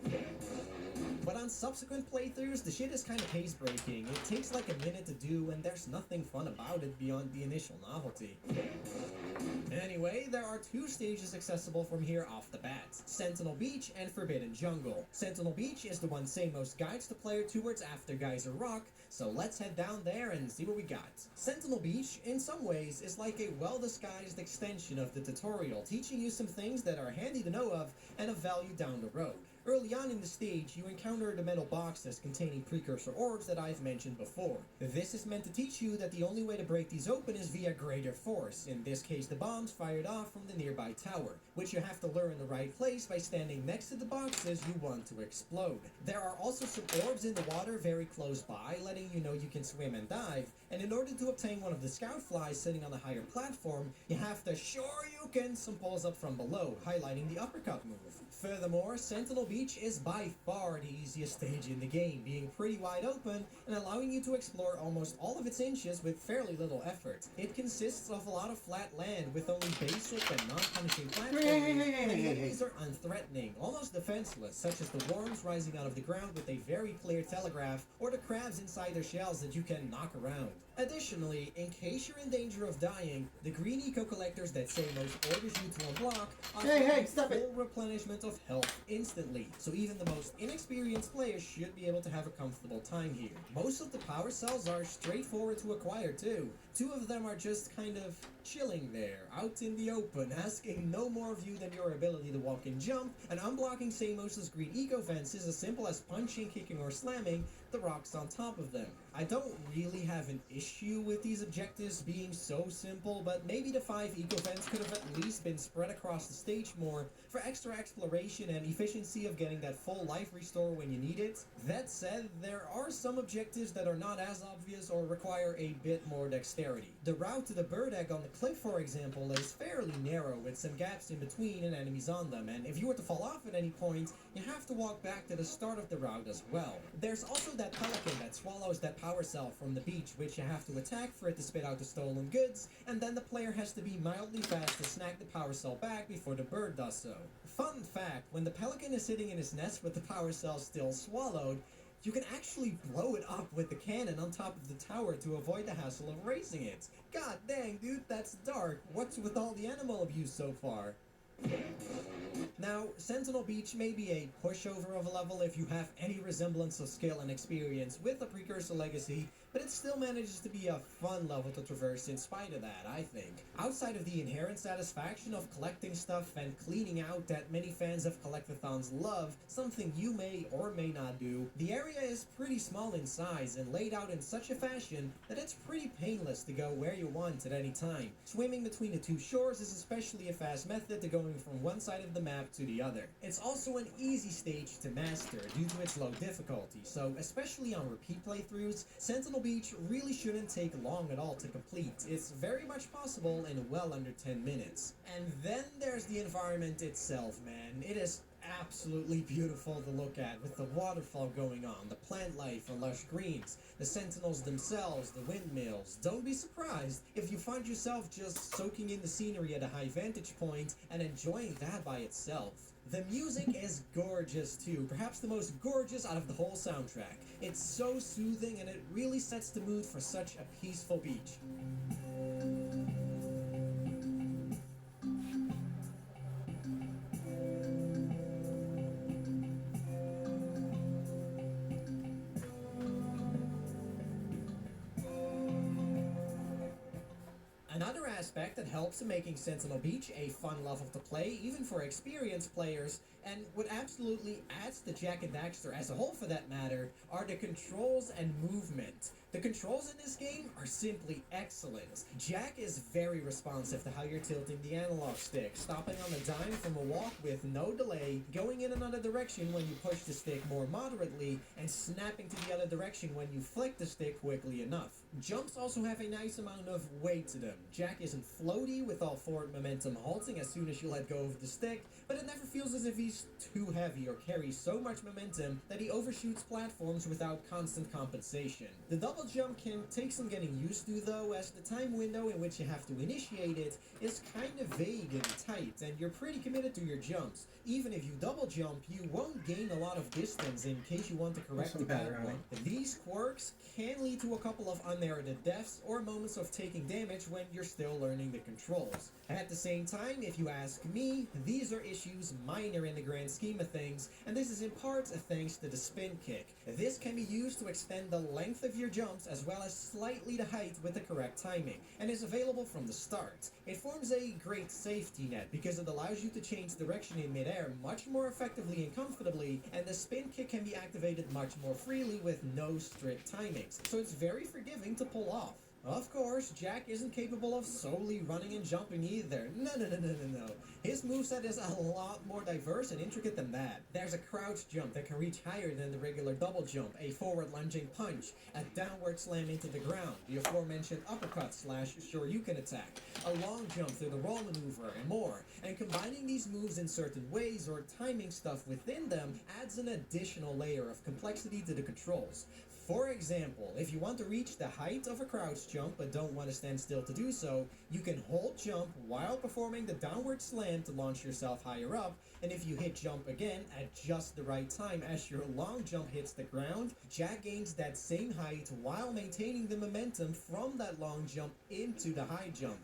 But on subsequent playthroughs, the shit is kind of pace-breaking. It takes like a minute to do, and there's nothing fun about it beyond the initial novelty. Anyway, there are 2 stages accessible from here off the bat: Sentinel Beach and Forbidden Jungle. Sentinel Beach is the one Samos guides the player towards after Geyser Rock, so let's head down there and see what we got. Sentinel Beach, in some ways, is like a well-disguised extension of the tutorial, teaching you some things that are handy to know of and of value down the road. Early on in the stage, you encounter the metal boxes containing precursor orbs that I've mentioned before. This is meant to teach you that the only way to break these open is via greater force, in this case the bombs fired off from the nearby tower, which you have to lure in the right place by standing next to the boxes you want to explode. There are also some orbs in the water very close by, letting you know you can swim and dive, and in order to obtain one of the scout flies sitting on a higher platform, you have to sure-you-can some pulls up from below, highlighting the uppercut move. Furthermore, Sentinel Beach is by far the easiest stage in the game, being pretty wide open and allowing you to explore almost all of its inches with fairly little effort. It consists of a lot of flat land with only basic and non-punishing platforming, and the enemies are unthreatening, almost defenseless, such as the worms rising out of the ground with a very clear telegraph, or the crabs inside their shells that you can knock around. Additionally, in case you're in danger of dying, the green eco collectors that Samos orders you to unblock offer full replenishment of health instantly, so even the most inexperienced players should be able to have a comfortable time here. Most of the power cells are straightforward to acquire too. 2 of them are just kind of chilling there, out in the open, asking no more of you than your ability to walk and jump, and unblocking Samos' green eco vents is as simple as punching, kicking, or slamming the rocks on top of them. I don't really have an issue with these objectives being so simple, but maybe the 5 eco vents could have at least been spread across the stage more for extra exploration and efficiency of getting that full life restore when you need it. That said, there are some objectives that are not as obvious or require a bit more dexterity. The route to the bird egg on the cliff, for example, is fairly narrow with some gaps in between and enemies on them, and if you were to fall off at any point, you have to walk back to the start of the route as well. There's also that pelican that swallows that power cell from the beach, which you have to attack for it to spit out the stolen goods, and then the player has to be mildly fast to snag the power cell back before the bird does so. Fun fact, when the pelican is sitting in his nest with the power cell still swallowed, you can actually blow it up with the cannon on top of the tower to avoid the hassle of raising it. God dang, dude, that's dark. What's with all the animal abuse so far? Now, Sentinel Beach may be a pushover of a level if you have any resemblance of skill and experience with a Precursor Legacy, but it still manages to be a fun level to traverse in spite of that, I think. Outside of the inherent satisfaction of collecting stuff and cleaning out that many fans of collectathons love, something you may or may not do, the area is pretty small in size and laid out in such a fashion that it's pretty painless to go where you want at any time. Swimming between the two shores is especially a fast method to going from one side of the map to the other. It's also an easy stage to master due to its low difficulty, so especially on repeat playthroughs, Sentinel Beach really shouldn't take long at all to complete. It's very much possible in well under 10 minutes. And then there's the environment itself, man. It is absolutely beautiful to look at, with the waterfall going on, the plant life and lush greens, the sentinels themselves, the windmills. Don't be surprised if you find yourself just soaking in the scenery at a high vantage point and enjoying that by itself. The music is gorgeous too, perhaps the most gorgeous out of the whole soundtrack. It's so soothing and it really sets the mood for such a peaceful beach. Another aspect that helps in making Sentinel Beach a fun level to play, even for experienced players, and what absolutely adds to Jak and Daxter as a whole for that matter, are the controls and movement. The controls in this game are simply excellent. Jak is very responsive to how you're tilting the analog stick, stopping on a dime from a walk with no delay, going in another direction when you push the stick more moderately, and snapping to the other direction when you flick the stick quickly enough. Jumps also have a nice amount of weight to them. Jak isn't floaty with all forward momentum halting as soon as you let go of the stick, but it never feels as if he's too heavy or carries so much momentum that he overshoots platforms without constant compensation. The double jump can take some getting used to though, as the time window in which you have to initiate it is kind of vague and tight, and you're pretty committed to your jumps. Even if you double jump, you won't gain a lot of distance in case you want to correct a bad one. These quirks can lead to a couple of unmerited deaths or moments of taking damage when you're still learning the controls. At the same time, if you ask me, these are issues minor in the grand scheme of things, and this is in part thanks to the spin kick. This can be used to extend the length of your jumps as well as slightly the height with the correct timing, and is available from the start. It forms a great safety net because it allows you to change direction in midair much more effectively and comfortably, and the spin kick can be activated much more freely with no strict timings, so it's very forgiving to pull off. Of course, Jak isn't capable of solely running and jumping either. No. His moveset is a lot more diverse and intricate than that. There's a crouch jump that can reach higher than the regular double jump, a forward lunging punch, a downward slam into the ground, the aforementioned uppercut / Shoryuken attack, a long jump through the roll maneuver, and more. And combining these moves in certain ways or timing stuff within them adds an additional layer of complexity to the controls. For example, if you want to reach the height of a crouch jump but don't want to stand still to do so, you can hold jump while performing the downward slam to launch yourself higher up, and if you hit jump again at just the right time as your long jump hits the ground, Jak gains that same height while maintaining the momentum from that long jump into the high jump.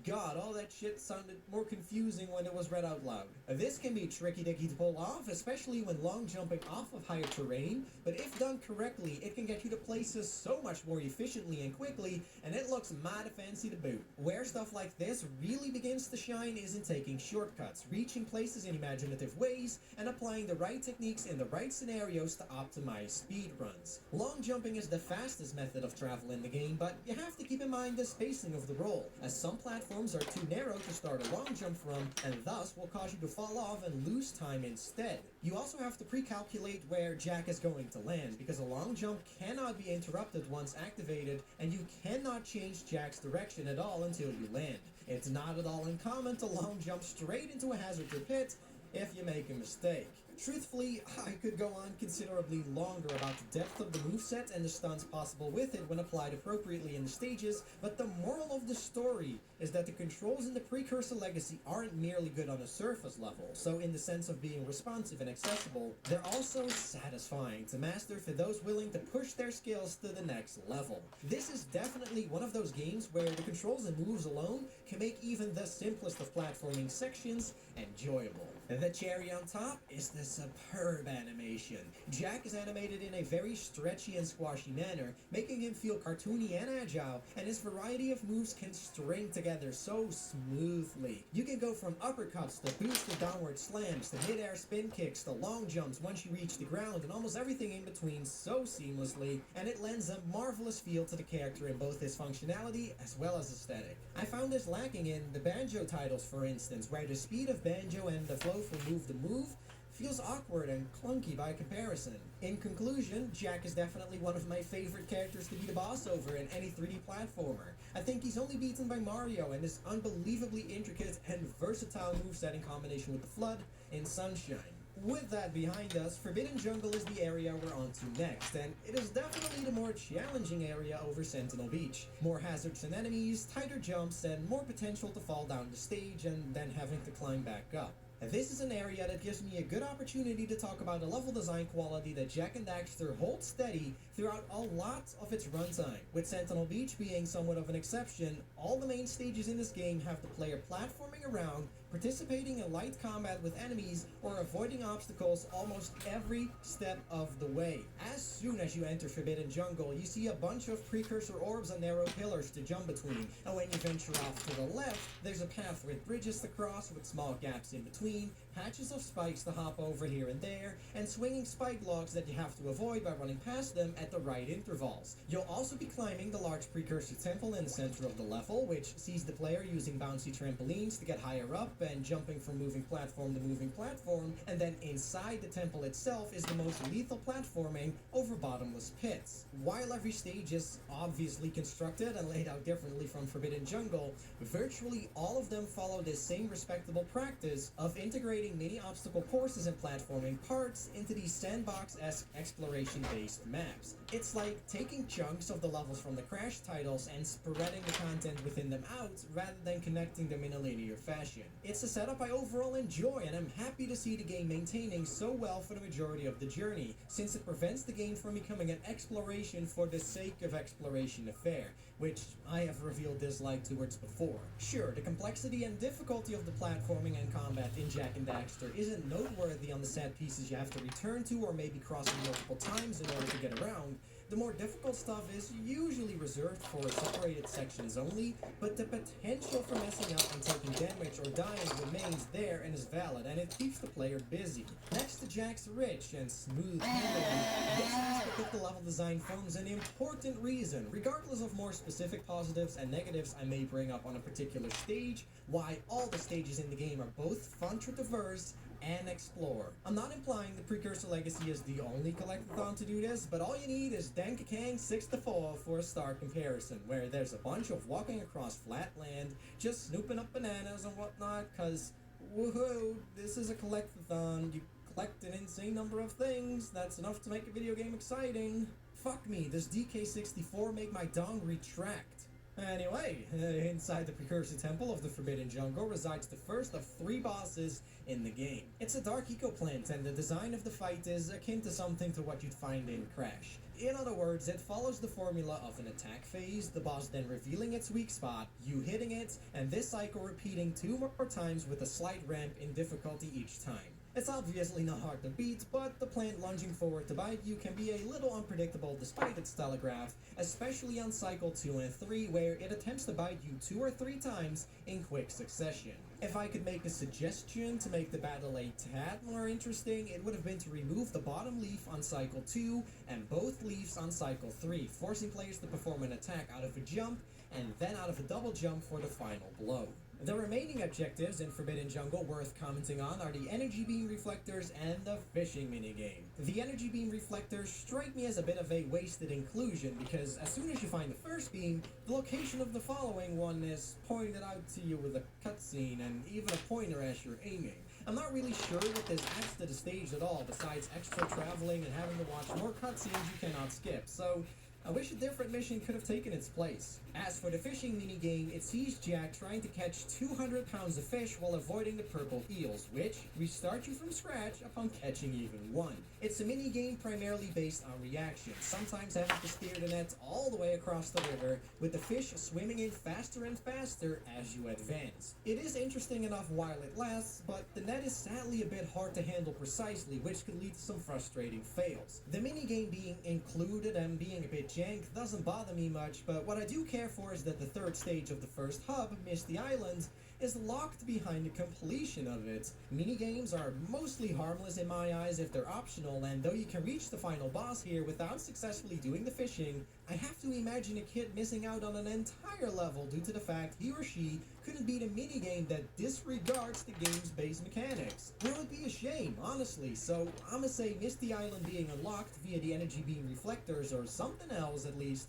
God, all that shit sounded more confusing when it was read out loud. This can be tricky-dicky to pull off, especially when long jumping off of higher terrain, but if done correctly, it can get you to places so much more efficiently and quickly, and it looks mighty fancy to boot. Where stuff like this really begins to shine is in taking shortcuts, reaching places in imaginative ways, and applying the right techniques in the right scenarios to optimize speedruns. Long jumping is the fastest method of travel in the game, but you have to keep in mind the spacing of the roll, as some platforms are too narrow to start a long jump from, and thus will cause you to fall off and lose time instead. You also have to pre-calculate where Jak is going to land, because a long jump cannot be interrupted once activated, and you cannot change Jak's direction at all until you land. It's not at all uncommon to long jump straight into a hazard or pit if you make a mistake. Truthfully, I could go on considerably longer about the depth of the moveset and the stunts possible with it when applied appropriately in the stages, but the moral of the story is that the controls in the Precursor Legacy aren't merely good on a surface level, so in the sense of being responsive and accessible, they're also satisfying to master for those willing to push their skills to the next level. This is definitely one of those games where the controls and moves alone can make even the simplest of platforming sections enjoyable. The cherry on top is the superb animation. Jack is animated in a very stretchy and squashy manner, making him feel cartoony and agile, and his variety of moves can string together so smoothly. You can go from uppercuts to boosted downward slams to mid-air spin kicks to long jumps once you reach the ground, and almost everything in between so seamlessly, and it lends a marvelous feel to the character in both his functionality as well as aesthetic. I found this lacking in the Banjo titles, for instance, where the speed of Banjo and the flow from move to move feels awkward and clunky by comparison. In conclusion, Jack is definitely one of my favorite characters to be the boss over in any 3D platformer. I think he's only beaten by Mario and his unbelievably intricate and versatile moveset in combination with the Flood in Sunshine. With that behind us, Forbidden Jungle is the area we're on to next, and it is definitely the more challenging area over Sentinel Beach. More hazards and enemies, tighter jumps, and more potential to fall down the stage and then having to climb back up. This is an area that gives me a good opportunity to talk about a level design quality that Jak and Daxter hold steady throughout a lot of its runtime. With Sentinel Beach being somewhat of an exception, all the main stages in this game have the player platforming around, participating in light combat with enemies, or avoiding obstacles almost every step of the way. As soon as you enter Forbidden Jungle, you see a bunch of precursor orbs and narrow pillars to jump between, and when you venture off to the left, there's a path with bridges to cross with small gaps in between, patches of spikes to hop over here and there, and swinging spike blocks that you have to avoid by running past them at the right intervals. You'll also be climbing the large precursor temple in the center of the level, which sees the player using bouncy trampolines to get higher up and jumping from moving platform to moving platform, and then inside the temple itself is the most lethal platforming over bottomless pits. While every stage is obviously constructed and laid out differently from Forbidden Jungle, virtually all of them follow this same respectable practice of integrating mini obstacle courses and platforming parts into these sandbox-esque exploration-based maps. It's like taking chunks of the levels from the Crash titles and spreading the content within them out rather than connecting them in a linear fashion. It's a setup I overall enjoy, and I'm happy to see the game maintaining so well for the majority of the journey, since it prevents the game from becoming an exploration for the sake of exploration affair, which I have revealed dislike towards before. Sure, the complexity and difficulty of the platforming and combat in Jak and Daxter isn't noteworthy on the set pieces you have to return to or maybe crossing multiple times in order to get around. The more difficult stuff is usually reserved for separated sections only, but the potential for messing up and taking damage or dying remains there and is valid, and it keeps the player busy. Next to Jak's rich and smooth handling, this aspect of the level design forms an important reason, regardless of more specific positives and negatives I may bring up on a particular stage, why all the stages in the game are both fun to traverse and explore. I'm not implying the Precursor Legacy is the only collectathon to do this, but all you need is Dank Kang 6-4 for a stark comparison, where there's a bunch of walking across flat land, just snooping up bananas and whatnot, cause woohoo, this is a collectathon. You collect an insane number of things, that's enough to make a video game exciting. Fuck me, does DK64 make my dong retract? Anyway, inside the Precursor Temple of the Forbidden Jungle resides the first of 3 bosses in the game. It's a dark eco-plant, and the design of the fight is akin to something to what you'd find in Crash. In other words, it follows the formula of an attack phase, the boss then revealing its weak spot, you hitting it, and this cycle repeating 2 more times with a slight ramp in difficulty each time. It's obviously not hard to beat, but the plant lunging forward to bite you can be a little unpredictable despite its telegraph, especially on cycle 2 and 3 where it attempts to bite you 2 or 3 times in quick succession. If I could make a suggestion to make the battle a tad more interesting, it would have been to remove the bottom leaf on cycle 2 and both leaves on cycle 3, forcing players to perform an attack out of a jump and then out of a double jump for the final blow. The remaining objectives in Forbidden Jungle worth commenting on are the energy beam reflectors and the fishing minigame. The energy beam reflectors strike me as a bit of a wasted inclusion because as soon as you find the first beam, the location of the following one is pointed out to you with a cutscene and even a pointer as you're aiming. I'm not really sure what this adds to the stage at all besides extra traveling and having to watch more cutscenes you cannot skip, so I wish a different mission could have taken its place. As for the fishing minigame, it sees Jack trying to catch 200 pounds of fish while avoiding the purple eels, which restart you from scratch upon catching even one. It's a minigame primarily based on reaction, sometimes having to steer the net all the way across the river, with the fish swimming in faster and faster as you advance. It is interesting enough while it lasts, but the net is sadly a bit hard to handle precisely, which could lead to some frustrating fails. The minigame being included and being a bit jank doesn't bother me much, but what I do care for is that the third stage of the first hub, Misty Island, is locked behind the completion of it. Minigames are mostly harmless in my eyes if they're optional, and though you can reach the final boss here without successfully doing the fishing, I have to imagine a kid missing out on an entire level due to the fact he or she couldn't beat a minigame that disregards the game's base mechanics. It would be a shame, honestly, so I'ma say Misty Island being unlocked via the energy beam reflectors or something else at least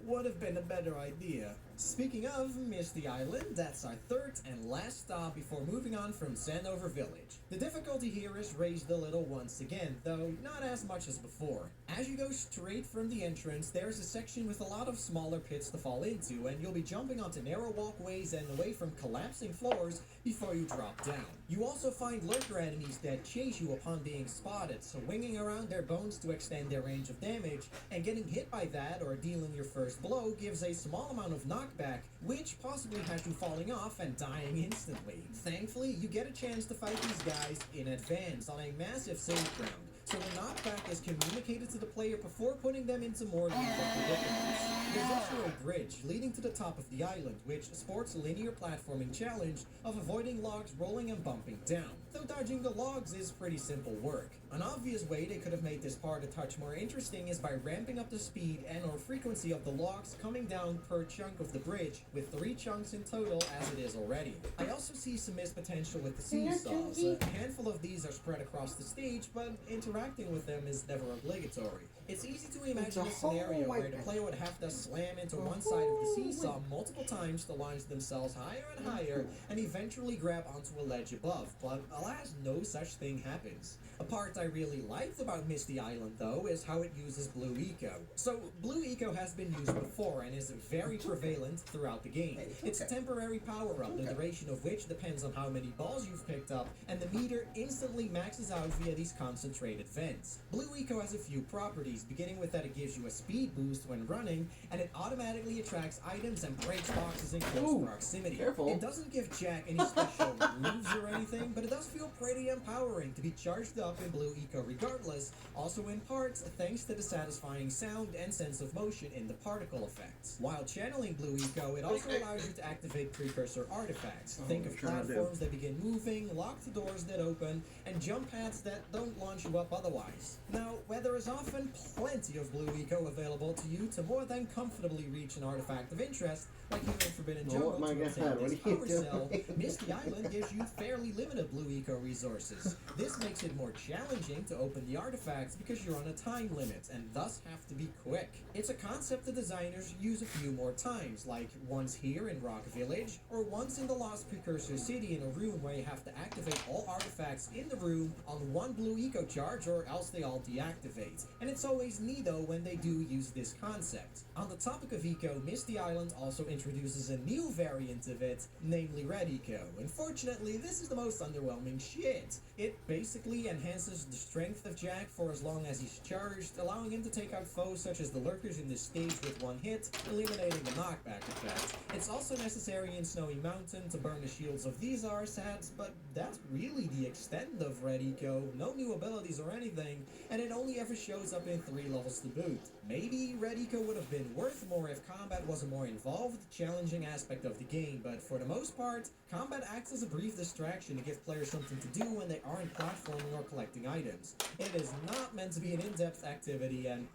would have been a better idea. Speaking of Misty Island, that's our third and last stop before moving on from Sandover Village. The difficulty here is raised a little once again, though not as much as before. As you go straight from the entrance, there's a section with a lot of smaller pits to fall into, and you'll be jumping onto narrow walkways and away from collapsing floors before you drop down. You also find lurker enemies that chase you upon being spotted, swinging around their bones to extend their range of damage, and getting hit by that or dealing your first blow gives a small amount of knockback, which possibly has you falling off and dying instantly. Thankfully, you get a chance to fight these guys in advance on a massive save ground, so the knockback is communicated to the player before putting them into more lethal predicaments. There's also a bridge leading to the top of the island, which sports a linear platforming challenge of avoiding logs rolling and bumping down, though dodging the logs is pretty simple work. An obvious way they could have made this part a touch more interesting is by ramping up the speed and or frequency of the logs coming down per chunk of the bridge, with 3 chunks in total as it is already. I also see some missed potential with the seesaws. A handful of these are spread across the stage, but interacting with them is never obligatory. It's easy to imagine a scenario where the player would have to slam into one side of the seesaw multiple times to launch themselves higher and higher and eventually grab onto a ledge above, but alas, no such thing happens. A part I really liked about Misty Island, though, is how it uses Blue Eco. So, Blue Eco has been used before and is very prevalent throughout the game. It's a temporary power-up, the duration of which depends on how many balls you've picked up, and the meter instantly maxes out via these concentrated vents. Blue Eco has a few properties, beginning with that it gives you a speed boost when running, and it automatically attracts items and breaks boxes in close proximity. Careful. It doesn't give Jack any special moves or anything, but it does feel pretty empowering to be charged up in Blue Eco regardless, also in parts thanks to the satisfying sound and sense of motion in the particle effects. While channeling Blue Eco, it also allows you to activate precursor artifacts. Think of platforms that begin moving, locked doors that open, and jump pads that don't launch you up otherwise. Now, where there is often plenty of Blue Eco available to you to more than comfortably reach an artifact of interest, like here in Forbidden Jungle to obtain this power cell, Misty Island gives you fairly limited Blue Eco resources. This makes it more challenging to open the artifacts because you're on a time limit and thus have to be quick. It's a concept the designers use a few more times, like once here in Rock Village, or once in the Lost Precursor City in a room where you have to activate all artifacts in the room on one Blue Eco charge or else they all deactivate. And it's always neato when they do use this concept. On the topic of Eco, Misty Island also introduces a new variant of it, namely Red Eco. Unfortunately, this is the most underwhelming shit. It basically enhances the strength of Jack for as long as he's charged, allowing him to take out foes such as the lurkers in this stage with one hit, eliminating the knockback effect. It's also necessary in Snowy Mountain to burn the shields of these Arsats, but that's really the extent of Red Eco. No new abilities or anything, and it only ever shows up in 3 levels to boot. Maybe Red Eco would have been worth more if combat was a more involved, challenging aspect of the game, but for the most part, combat acts as a brief distraction introduction to give players something to do when they aren't platforming or collecting items. It is not meant to be an in-depth activity, and,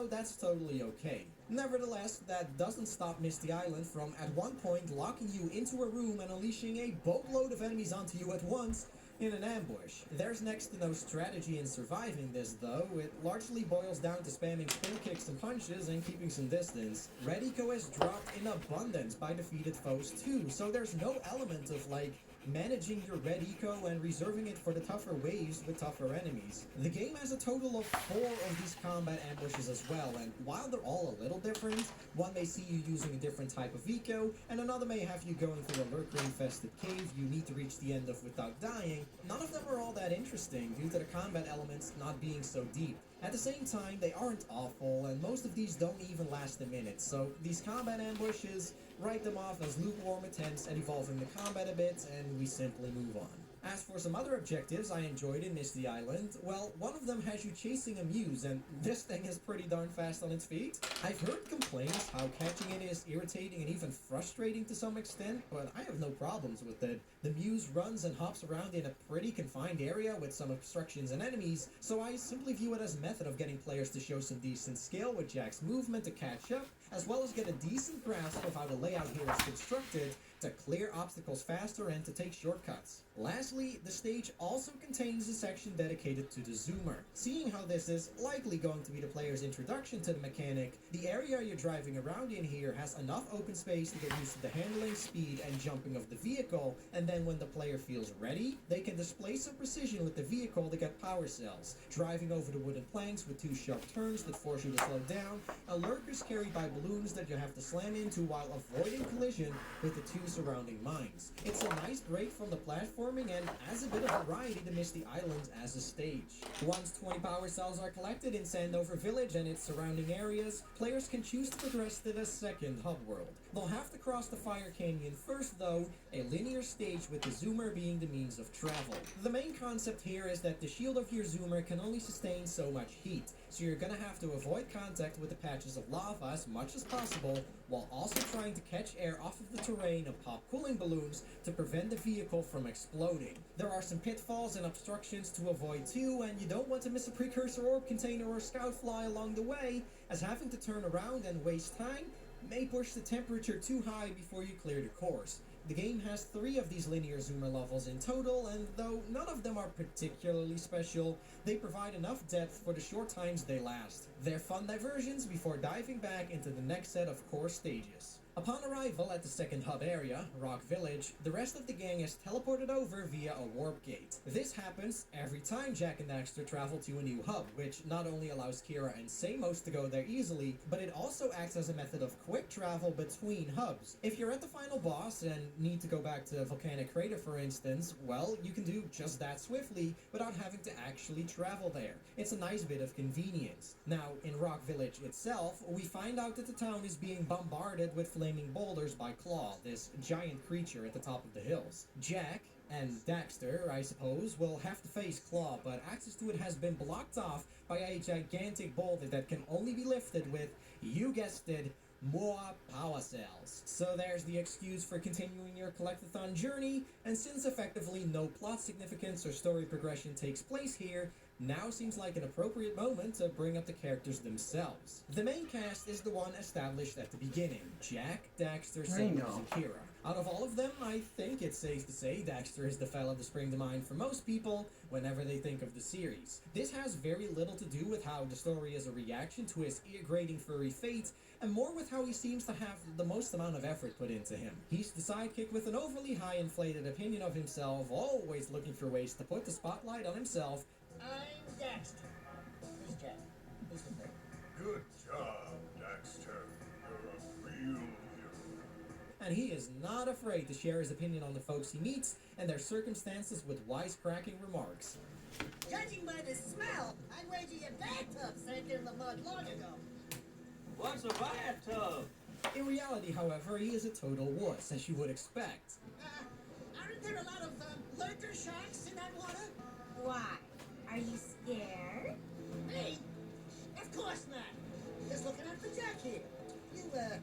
that's totally okay. Nevertheless, that doesn't stop Misty Island from, at one point, locking you into a room and unleashing a boatload of enemies onto you at once in an ambush. There's next to no strategy in surviving this, though. It largely boils down to spamming spin kicks and punches and keeping some distance. Red eco is dropped in abundance by defeated foes too, so there's no element of, managing your red eco and reserving it for the tougher waves with tougher enemies. The game has a total of 4 of these combat ambushes as well, and while they're all a little different, one may see you using a different type of eco, and another may have you going through a lurker-infested cave you need to reach the end of without dying. None of them are all that interesting due to the combat elements not being so deep. At the same time, they aren't awful, and most of these don't even last a minute, so these combat ambushes, write them off as lukewarm attempts at evolving the combat a bit, and we simply move on. As for some other objectives I enjoyed in Misty Island, well, one of them has you chasing a muse, and this thing is pretty darn fast on its feet. I've heard complaints how catching it is irritating and even frustrating to some extent, but I have no problems with it. The muse runs and hops around in a pretty confined area with some obstructions and enemies, so I simply view it as a method of getting players to show some decent skill with Jack's movement to catch up, as well as get a decent grasp of how the layout here is constructed to clear obstacles faster and to take shortcuts. Lastly, the stage also contains a section dedicated to the zoomer. Seeing how this is likely going to be the player's introduction to the mechanic, the area you're driving around in here has enough open space to get used to the handling, speed, and jumping of the vehicle, and then when the player feels ready, they can display some precision with the vehicle to get power cells, driving over the wooden planks with 2 sharp turns that force you to slow down, and lurkers carried by balloons that you have to slam into while avoiding collision with the 2 surrounding mines. It's a nice break from the platforming and adds a bit of variety to Misty Island as a stage. Once 20 power cells are collected in Sandover Village and its surrounding areas, players can choose to progress to the second hub world. They'll have to cross the Fire Canyon first though, a linear stage with the zoomer being the means of travel. The main concept here is that the shield of your zoomer can only sustain so much heat, so you're gonna have to avoid contact with the patches of lava as much as possible, while also trying to catch air off of the terrain and pop cooling balloons to prevent the vehicle from exploding. There are some pitfalls and obstructions to avoid too, and you don't want to miss a precursor orb container or scout fly along the way, as having to turn around and waste time may push the temperature too high before you clear the course. The game has 3 of these linear zoomer levels in total, and though none of them are particularly special, they provide enough depth for the short times they last. They're fun diversions before diving back into the next set of core stages. Upon arrival at the second hub area, Rock Village, the rest of the gang is teleported over via a warp gate. This happens every time Jack and Daxter travel to a new hub, which not only allows Kira and Samos to go there easily, but it also acts as a method of quick travel between hubs. If you're at the final boss and need to go back to Volcanic Crater for instance, well, you can do just that swiftly without having to actually travel there. It's a nice bit of convenience. Now, in Rock Village itself, we find out that the town is being bombarded with flaming boulders by Claw, this giant creature at the top of the hills. Jack and Daxter, I suppose, will have to face Claw, but access to it has been blocked off by a gigantic boulder that can only be lifted with, you guessed it, more power cells. So there's the excuse for continuing your collectathon journey, and since effectively no plot significance or story progression takes place here, now seems like an appropriate moment to bring up the characters themselves. The main cast is the one established at the beginning: Jack, Daxter, Samos, and Kira. Out of all of them, I think it's safe to say Daxter is the fella to spring to mind for most people whenever they think of the series. This has very little to do with how the story is a reaction to his ear-grating furry fate, and more with how he seems to have the most amount of effort put into him. He's the sidekick with an overly high inflated opinion of himself, always looking for ways to put the spotlight on himself. I'm Daxter. Who's Jack? Who's the thing? Good job, Daxter. You're a real hero. And he is not afraid to share his opinion on the folks he meets and their circumstances with wisecracking remarks. Judging by the smell, I'd wager your bathtub sank in the mud long ago. What's a bathtub? In reality, however, he is a total wuss, as you would expect. Aren't there a lot of lurker sharks in that water? Why? Are you scared? Me? Of course not. Just looking out for Jack here. You, know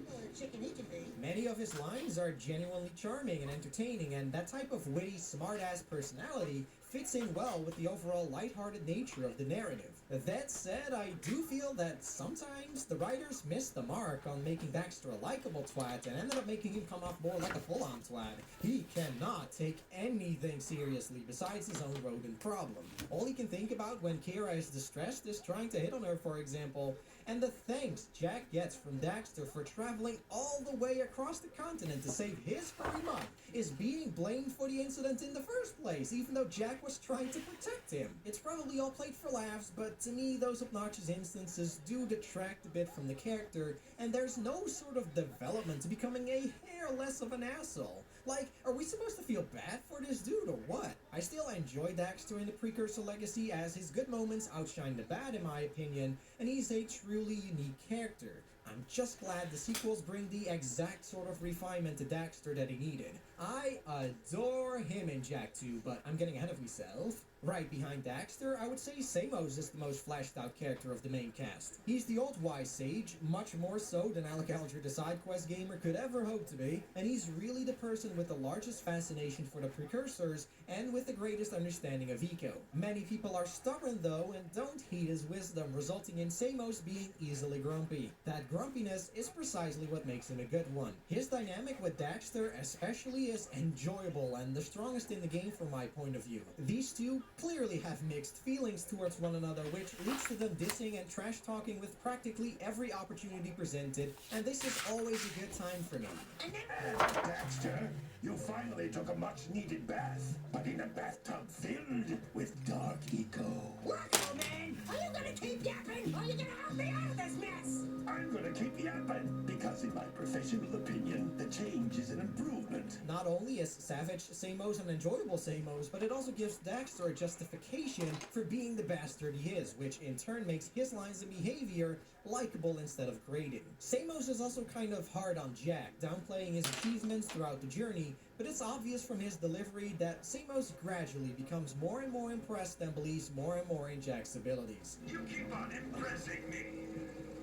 what a chicken he can be. Many of his lines are genuinely charming and entertaining, and that type of witty, smart-ass personality fits in well with the overall lighthearted nature of the narrative. That said, I do feel that sometimes the writers missed the mark on making Daxter a likable twat and ended up making him come off more like a full-on twat. He cannot take anything seriously besides his own rodent problem. All he can think about when Kira is distressed is trying to hit on her, for example, and the thanks Jack gets from Daxter for traveling all the way across the continent to save his furry mug is being blamed for the incident in the first place, even though Jack was trying to protect him. It's probably all played for laughs, but to me those obnoxious instances do detract a bit from the character, and there's no sort of development to becoming a hair less of an asshole. Like, are we supposed to feel bad for this dude or what? I still enjoy Daxter in the Precursor Legacy, as his good moments outshine the bad in my opinion, and he's a truly unique character. I'm just glad the sequels bring the exact sort of refinement to Daxter that he needed. I adore him in Jak 2, but I'm getting ahead of myself. Right behind Daxter, I would say Samos is the most fleshed out character of the main cast. He's the old wise sage, much more so than Alec Alger the side quest gamer could ever hope to be, and he's really the person with the largest fascination for the Precursors and with the greatest understanding of Eco. Many people are stubborn though and don't heed his wisdom, resulting in Samos being easily grumpy. That grumpiness is precisely what makes him a good one. His dynamic with Daxter especially is enjoyable and the strongest in the game from my point of view. These two clearly have mixed feelings towards one another, which leads to them dissing and trash talking with practically every opportunity presented, and this is always a good time for me. And Daxter, you finally took a much needed bath, but in a bathtub filled with dark eco. Look, old man, are you gonna keep yapping, or are you gonna help me out of this mess? I'm gonna keep yapping, because in my professional opinion, the change is an improvement. Not only is Savage Samos an enjoyable Samos, but it also gives Daxter a justification for being the bastard he is, which in turn makes his lines and behavior likable instead of grating. Samos is also kind of hard on Jack, downplaying his achievements throughout the journey, but it's obvious from his delivery that Samos gradually becomes more and more impressed and believes more and more in Jack's abilities. You keep on impressing me,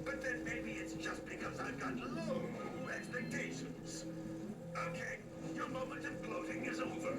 but then maybe it's just because I've got low expectations. Okay, your moment of gloating is over.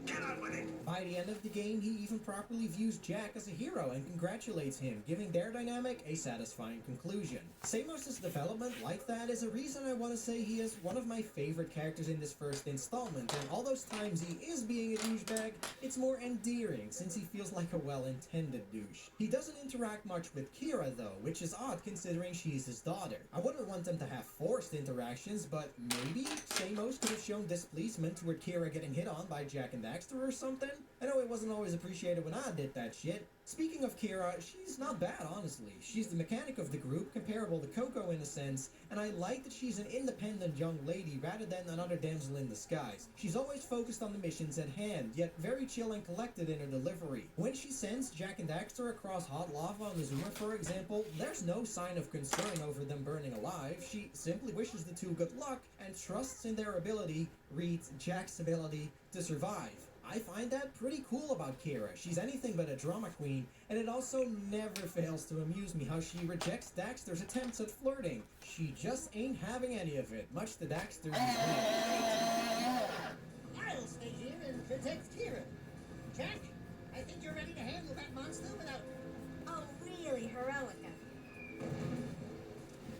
Get on with it. By the end of the game, he even properly views Jack as a hero and congratulates him, giving their dynamic a satisfying conclusion. Samos' development like that is a reason I want to say he is one of my favorite characters in this first installment, and all those times he is being a douchebag, it's more endearing since he feels like a well-intended douche. He doesn't interact much with Kira though, which is odd considering she's his daughter. I wouldn't want them to have forced interactions, but maybe Samos could have shown displeasement toward Kira getting hit on by Jack and Daxter or something? I know it wasn't always appreciated when I did that shit. Speaking of Kira, she's not bad, honestly. She's the mechanic of the group, comparable to Coco in a sense, and I like that she's an independent young lady rather than another damsel in disguise. She's always focused on the missions at hand, yet very chill and collected in her delivery. When she sends Jack and Daxter across hot lava on the Zoomer, for example, there's no sign of concern over them burning alive. She simply wishes the two good luck and trusts in their ability, reads Jack's ability, to survive. I find that pretty cool about Kira. She's anything but a drama queen, and it also never fails to amuse me how she rejects Daxter's attempts at flirting. She just ain't having any of it, much to Daxter's dismay. I'll stay here and protect Kira. Jack, I think you're ready to handle that monster without... Oh, really heroic of you.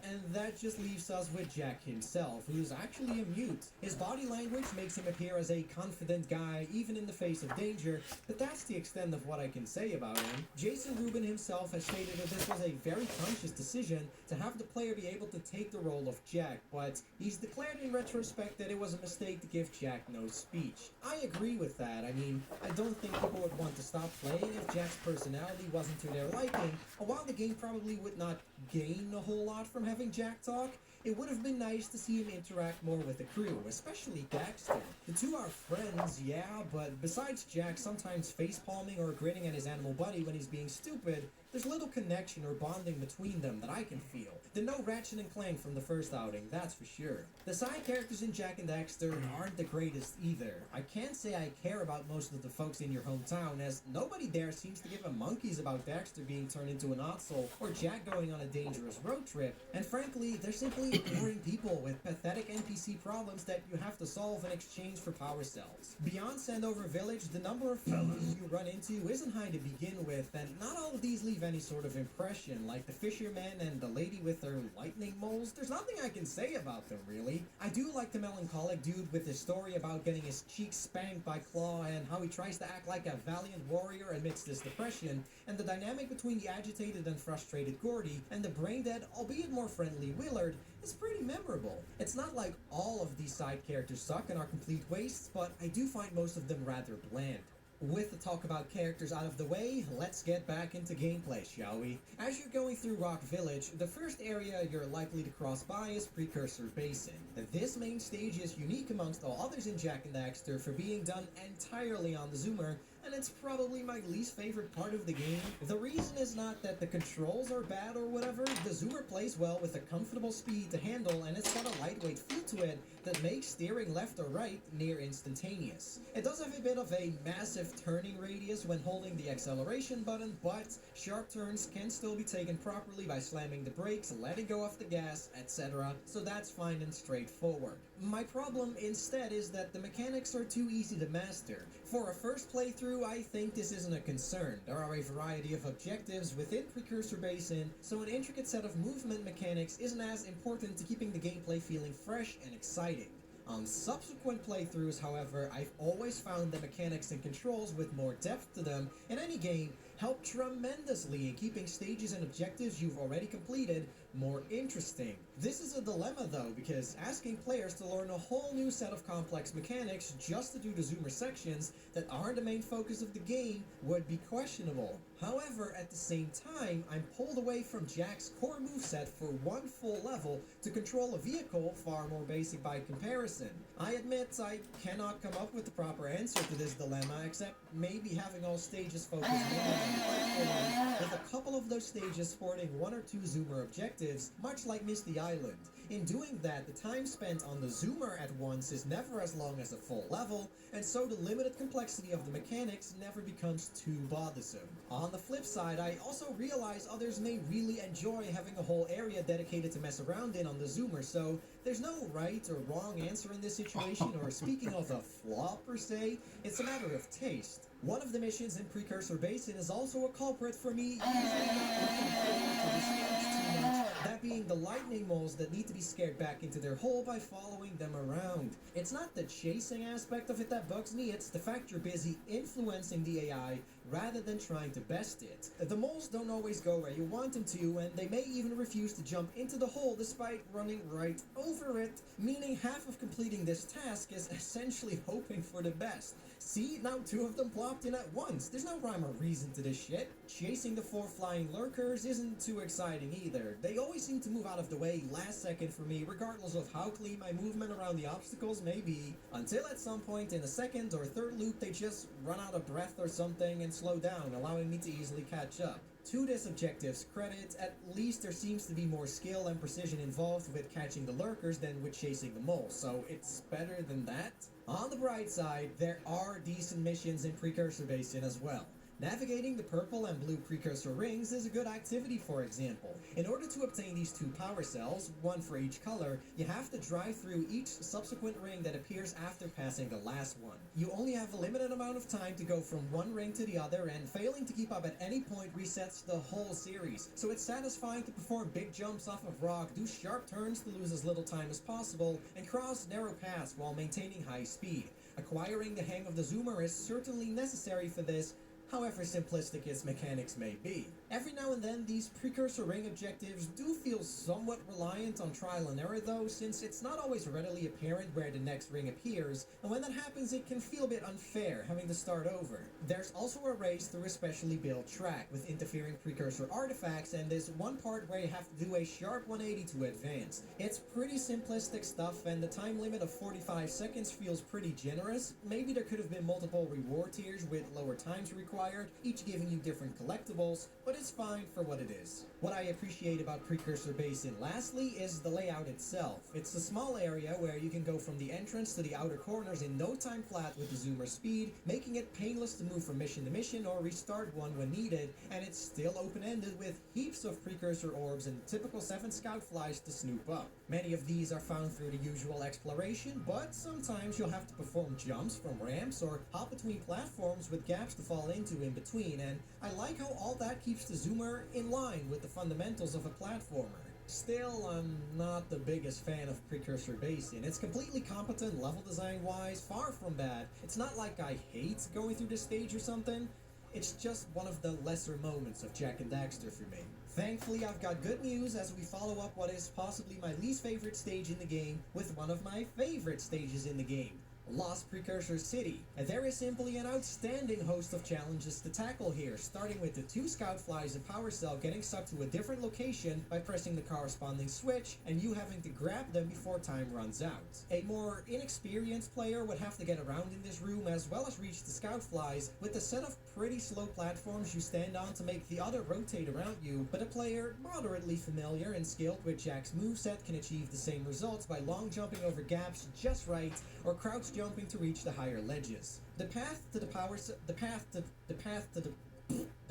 And that just leaves us with Jack himself, who's actually a mute. His body language makes him appear as a confident guy, even in the face of danger, but that's the extent of what I can say about him. Jason Rubin himself has stated that this was a very conscious decision to have the player be able to take the role of Jack, but he's declared in retrospect that it was a mistake to give Jack no speech. I agree with that. I mean, I don't think people would want to stop playing if Jack's personality wasn't to their liking, and while the game probably would not gain a whole lot from having Jack talk, it would have been nice to see him interact more with the crew, especially Daxter. The two are friends, yeah, but besides Jack sometimes face-palming or grinning at his animal buddy when he's being stupid, there's little connection or bonding between them that I can feel. They're no Ratchet and Clank from the first outing, that's for sure. The side characters in Jak and Daxter aren't the greatest either. I can't say I care about most of the folks in your hometown, as nobody there seems to give a monkeys about Daxter being turned into an Ottsel or Jak going on a dangerous road trip, and frankly, there simply of boring people with pathetic NPC problems that you have to solve in exchange for power cells. Beyond Sandover Village, the number of fellas you run into isn't high to begin with, and not all of these leave any sort of impression, like the fisherman and the lady with her lightning moles. There's nothing I can say about them, really. I do like the melancholic dude with his story about getting his cheeks spanked by Claw and how he tries to act like a valiant warrior amidst this depression, and the dynamic between the agitated and frustrated Gordy and the brain-dead, albeit more friendly, Willard is pretty memorable. It's not like all of these side characters suck and are complete wastes, but I do find most of them rather bland. With the talk about characters out of the way, let's get back into gameplay, shall we? As you're going through Rock Village, the first area you're likely to cross by is Precursor Basin. This main stage is unique amongst all others in Jak and Daxter for being done entirely on the zoomer, and it's probably my least favorite part of the game. The reason is not that the controls are bad or whatever, the zoomer plays well with a comfortable speed to handle, and it's got a lightweight feel to it that makes steering left or right near instantaneous. It does have a bit of a massive turning radius when holding the acceleration button, but sharp turns can still be taken properly by slamming the brakes, letting go off the gas, etc., so that's fine and straightforward. My problem instead is that the mechanics are too easy to master. For a first playthrough, I think this isn't a concern. There are a variety of objectives within Precursor Basin, so an intricate set of movement mechanics isn't as important to keeping the gameplay feeling fresh and exciting. On subsequent playthroughs, however, I've always found the mechanics and controls with more depth to them in any game help tremendously in keeping stages and objectives you've already completed more interesting. This is a dilemma though, because asking players to learn a whole new set of complex mechanics just to do the zoomer sections that aren't the main focus of the game would be questionable. However, at the same time, I'm pulled away from Jak's core moveset for one full level to control a vehicle far more basic by comparison. I admit I cannot come up with the proper answer to this dilemma, except maybe having all stages focus mainly on the platform, with a couple of those stages sporting one or two zoomer objectives, much like Misty Island. In doing that, the time spent on the zoomer at once is never as long as a full level, and so the limited complexity of the mechanics never becomes too bothersome. On the flip side, I also realize others may really enjoy having a whole area dedicated to mess around in on the zoomer, so there's no right or wrong answer in this situation, or speaking of a flaw per se, it's a matter of taste. One of the missions in Precursor Basin is also a culprit for me usually not looking forward to the stage too much, that being the lightning moles that need to be scared back into their hole by following them around. It's not the chasing aspect of it that bugs me, it's the fact you're busy influencing the AI rather than trying to best it. The moles don't always go where you want them to, and they may even refuse to jump into the hole despite running right over it, meaning half of completing this task is essentially hoping for the best. See, now two of them plopped in at once. There's no rhyme or reason to this shit. Chasing the four flying lurkers isn't too exciting either. They always seem to move out of the way last second for me, regardless of how clean my movement around the obstacles may be, until at some point in the second or third loop they just run out of breath or something and slow down, allowing me to easily catch up. To this objective's credit, at least there seems to be more skill and precision involved with catching the lurkers than with chasing the moles, so it's better than that. On the bright side, there are decent missions in Precursor Basin as well. Navigating the purple and blue precursor rings is a good activity, for example. In order to obtain these two power cells, one for each color, you have to drive through each subsequent ring that appears after passing the last one. You only have a limited amount of time to go from one ring to the other, and failing to keep up at any point resets the whole series. So it's satisfying to perform big jumps off of rock, do sharp turns to lose as little time as possible, and cross narrow paths while maintaining high speed. Acquiring the hang of the zoomer is certainly necessary for this, however simplistic its mechanics may be. Every now and then, these precursor ring objectives do feel somewhat reliant on trial and error though, since it's not always readily apparent where the next ring appears, and when that happens it can feel a bit unfair having to start over. There's also a race through a specially built track with interfering precursor artifacts, and there's one part where you have to do a sharp 180 to advance. It's pretty simplistic stuff, and the time limit of 45 seconds feels pretty generous. Maybe there could have been multiple reward tiers with lower times required, required, each giving you different collectibles, but it's fine for what it is. What I appreciate about Precursor Basin lastly is the layout itself. It's a small area where you can go from the entrance to the outer corners in no time flat with the zoomer speed, making it painless to move from mission to mission or restart one when needed, and it's still open-ended with heaps of Precursor orbs and typical 7 scout flies to snoop up. Many of these are found through the usual exploration, but sometimes you'll have to perform jumps from ramps or hop between platforms with gaps to fall into in between, and I like how all that keeps the zoomer in line with the fundamentals of a platformer. Still, I'm not the biggest fan of Precursor Basin. It's completely competent level design-wise, far from bad. It's not like I hate going through this stage or something. It's just one of the lesser moments of Jak and Daxter for me. Thankfully, I've got good news as we follow up what is possibly my least favorite stage in the game with one of my favorite stages in the game. Lost Precursor City, and there is simply an outstanding host of challenges to tackle here, starting with the 2 scout flies and power cell getting stuck to a different location by pressing the corresponding switch and you having to grab them before time runs out. A more inexperienced player would have to get around in this room as well as reach the scout flies with a set of pretty slow platforms you stand on to make the other rotate around you, but a player moderately familiar and skilled with Jak's moveset can achieve the same results by long jumping over gaps just right or crouch jumping to reach the higher ledges. The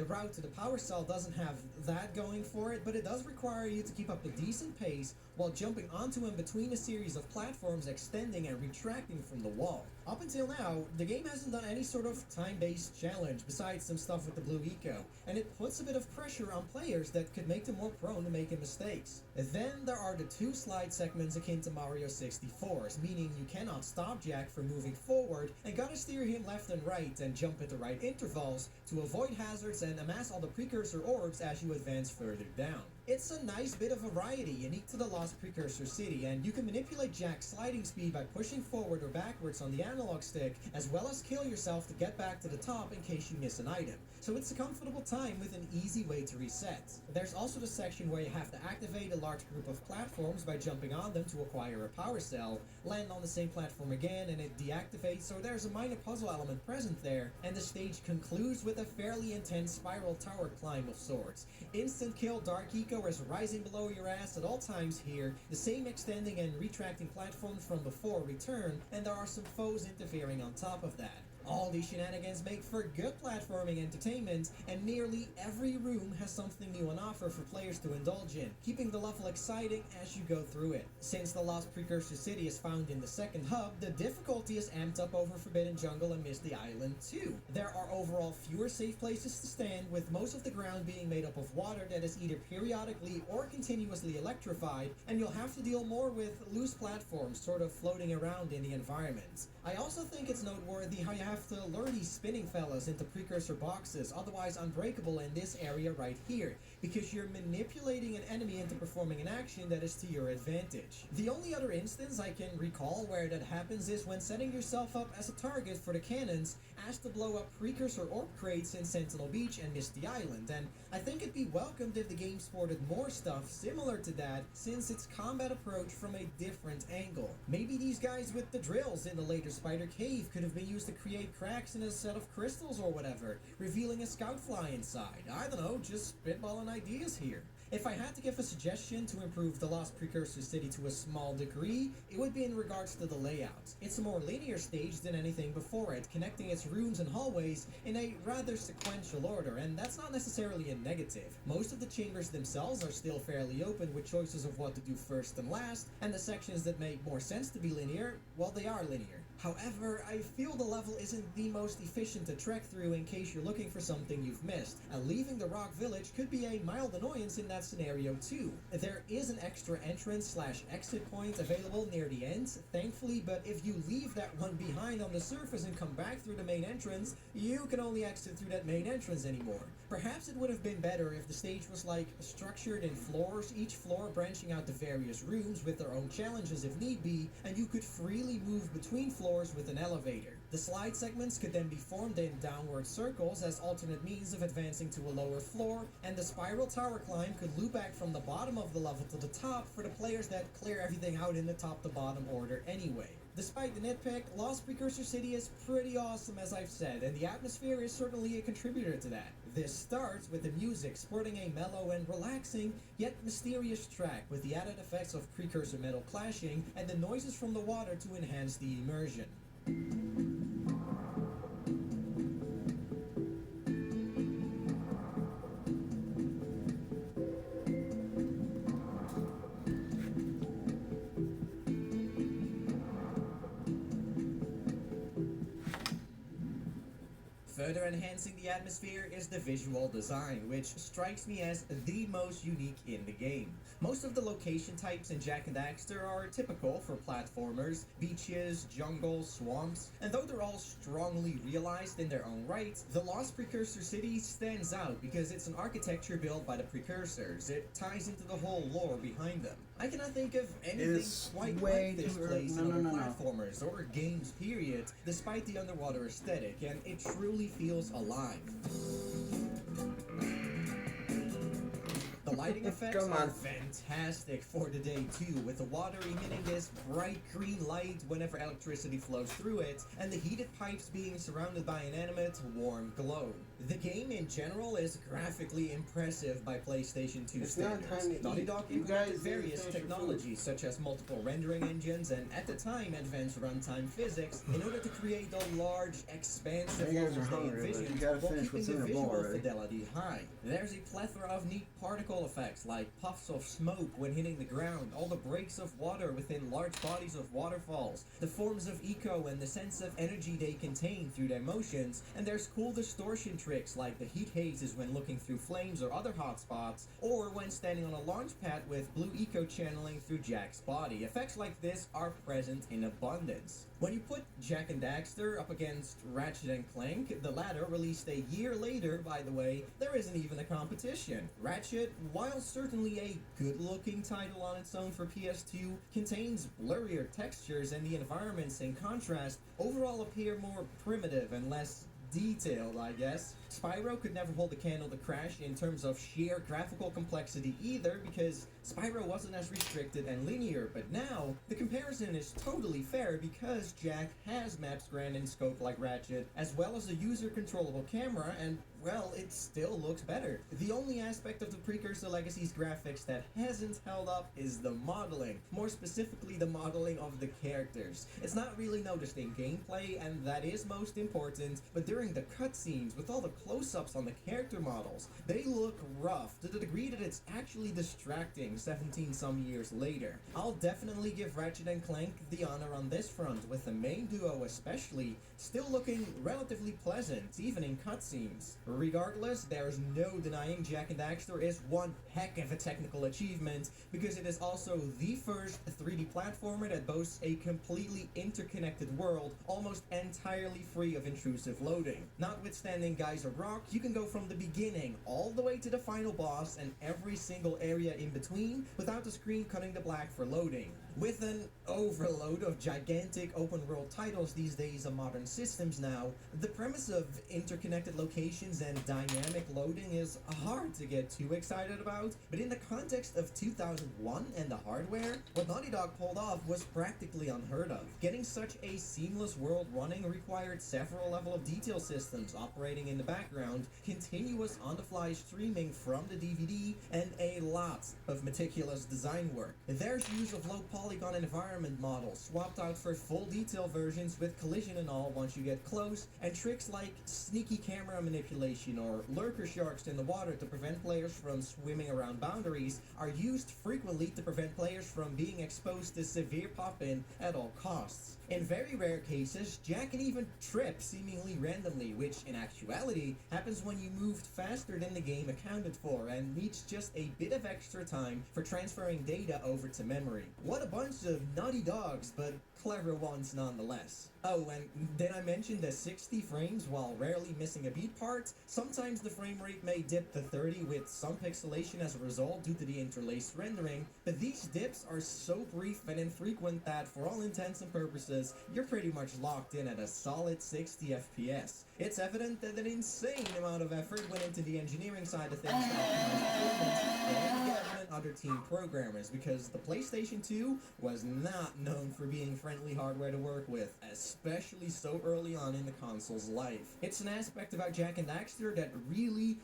route to the power cell doesn't have that going for it, but it does require you to keep up a decent pace while jumping onto and between a series of platforms extending and retracting from the wall. Up until now, the game hasn't done any sort of time-based challenge besides some stuff with the blue eco, and it puts a bit of pressure on players that could make them more prone to making mistakes. Then there are the 2 slide segments akin to Mario 64's, meaning you cannot stop Jak from moving forward and gotta steer him left and right and jump at the right intervals to avoid hazards and amass all the precursor orbs as you advance further down. It's a nice bit of variety unique to the Lost Precursor City, and you can manipulate Jak's sliding speed by pushing forward or backwards on the analog stick, as well as kill yourself to get back to the top in case you miss an item. So it's a comfortable time with an easy way to reset. There's also the section where you have to activate a large group of platforms by jumping on them to acquire a power cell, land on the same platform again and it deactivates, so there's a minor puzzle element present there, and the stage concludes with a fairly intense spiral tower climb of sorts. Instant kill Dark Eco is rising below your ass at all times here, the same extending and retracting platforms from before return, and there are some foes interfering on top of that. All these shenanigans make for good platforming entertainment, and nearly every room has something new on offer for players to indulge in, keeping the level exciting as you go through it. Since the Lost Precursor City is found in the second hub, the difficulty is amped up over Forbidden Jungle and Misty Island too. There are overall fewer safe places to stand, with most of the ground being made up of water that is either periodically or continuously electrified, and you'll have to deal more with loose platforms sort of floating around in the environment. I also think it's noteworthy how you have to lure these spinning fellas into precursor boxes, otherwise unbreakable in this area right here, because you're manipulating an enemy into performing an action that is to your advantage. The only other instance I can recall where that happens is when setting yourself up as a target for the cannons asked to blow up precursor orb crates in Sentinel Beach and Misty Island, and I think it'd be welcomed if the game sported more stuff similar to that, since its combat approach from a different angle. Maybe these guys with the drills in the later Spider Cave could have been used to create cracks in a set of crystals or whatever, revealing a scout fly inside. I don't know, just spitballing ideas here. If I had to give a suggestion to improve the Lost Precursor City to a small degree, it would be in regards to the layout. It's a more linear stage than anything before it, connecting its rooms and hallways in a rather sequential order, and that's not necessarily a negative. Most of the chambers themselves are still fairly open, with choices of what to do first and last, and the sections that make more sense to be linear, well, they are linear. However, I feel the level isn't the most efficient to trek through in case you're looking for something you've missed, and leaving the Rock Village could be a mild annoyance in that scenario too. There is an extra entrance/exit point available near the end, thankfully, but if you leave that one behind on the surface and come back through the main entrance, you can only exit through that main entrance anymore. Perhaps it would have been better if the stage was like structured in floors, each floor branching out to various rooms with their own challenges if need be, and you could freely move between floors with an elevator. The slide segments could then be formed in downward circles as alternate means of advancing to a lower floor, and the spiral tower climb could loop back from the bottom of the level to the top for the players that clear everything out in the top to bottom order anyway. Despite the nitpick, Lost Precursor City is pretty awesome as I've said, and the atmosphere is certainly a contributor to that. This starts with the music sporting a mellow and relaxing, yet mysterious track with the added effects of precursor metal clashing and the noises from the water to enhance the immersion. Further enhancing the atmosphere is the visual design, which strikes me as the most unique in the game. Most of the location types in Jak and Daxter are typical for platformers: beaches, jungles, swamps, and though they're all strongly realized in their own right, the Lost Precursor City stands out because it's an architecture built by the Precursors. It ties into the whole lore behind them. I cannot think of anything quite like this place in other platformers or games period, despite the underwater aesthetic, and it truly feels alive. The lighting effects are fantastic for the day too, with the water emitting this bright green light whenever electricity flows through it, and the heated pipes being surrounded by an animate, warm glow. The game in general is graphically impressive by PlayStation 2 standards. Naughty Dog implemented various technologies such as multiple rendering engines and, at the time, advanced runtime physics in order to create a large, expansive levels they envisioned while keeping the visual fidelity high. There's a plethora of neat particle effects like puffs of smoke when hitting the ground, all the breaks of water within large bodies of waterfalls, the forms of echo and the sense of energy they contain through their motions, and there's cool distortion tricks like the heat hazes when looking through flames or other hotspots, or when standing on a launch pad with blue eco channeling through Jak's body. Effects like this are present in abundance. When you put Jak and Daxter up against Ratchet and Clank, the latter released a year later, by the way, there isn't even a competition. Ratchet, while certainly a good-looking title on its own for PS2, contains blurrier textures, and the environments, in contrast, overall appear more primitive and less detailed, I guess. Spyro could never hold a candle to Crash in terms of sheer graphical complexity either, because Spyro wasn't as restricted and linear, but now, the comparison is totally fair because Jak has maps grand in scope like Ratchet, as well as a user-controllable camera, and, well, it still looks better. The only aspect of the Precursor Legacy's graphics that hasn't held up is the modeling, more specifically the modeling of the characters. It's not really noticed in gameplay, and that is most important, but during the cutscenes, with all the close-ups on the character models, they look rough to the degree that it's actually distracting 17-some years later. I'll definitely give Ratchet and Clank the honor on this front, with the main duo especially still looking relatively pleasant, even in cutscenes. Regardless, there's no denying Jak and Daxter is one heck of a technical achievement, because it is also the first 3D platformer that boasts a completely interconnected world, almost entirely free of intrusive loading. Notwithstanding Geyser Rock, you can go from the beginning all the way to the final boss and every single area in between without the screen cutting to black for loading. With an overload of gigantic open-world titles these days on modern systems now, the premise of interconnected locations and dynamic loading is hard to get too excited about, but in the context of 2001 and the hardware, what Naughty Dog pulled off was practically unheard of. Getting such a seamless world running required several level of detail systems operating in the background, continuous on-the-fly streaming from the DVD, and a lot of meticulous design work. There's use of low polygon environment models swapped out for full detail versions with collision and all once you get close, and tricks like sneaky camera manipulation or lurker sharks in the water to prevent players from swimming around boundaries are used frequently to prevent players from being exposed to severe pop-in at all costs. In very rare cases, Jak can even trip seemingly randomly, which in actuality happens when you moved faster than the game accounted for and needs just a bit of extra time for transferring data over to memory. What a bunch of naughty dogs, but clever ones nonetheless. Oh, and did I mention the 60 frames while rarely missing a beat part? Sometimes the frame rate may dip to 30 with some pixelation as a result due to the interlaced rendering, but these dips are so brief and infrequent that for all intents and purposes, you're pretty much locked in at a solid 60 FPS. It's evident that an insane amount of effort went into the engineering side of things to optimize performance and Gavin and other team programmers, because the PlayStation 2 was not known for being friendly hardware to work with, especially so early on in the console's life. It's an aspect about Jak and Daxter that really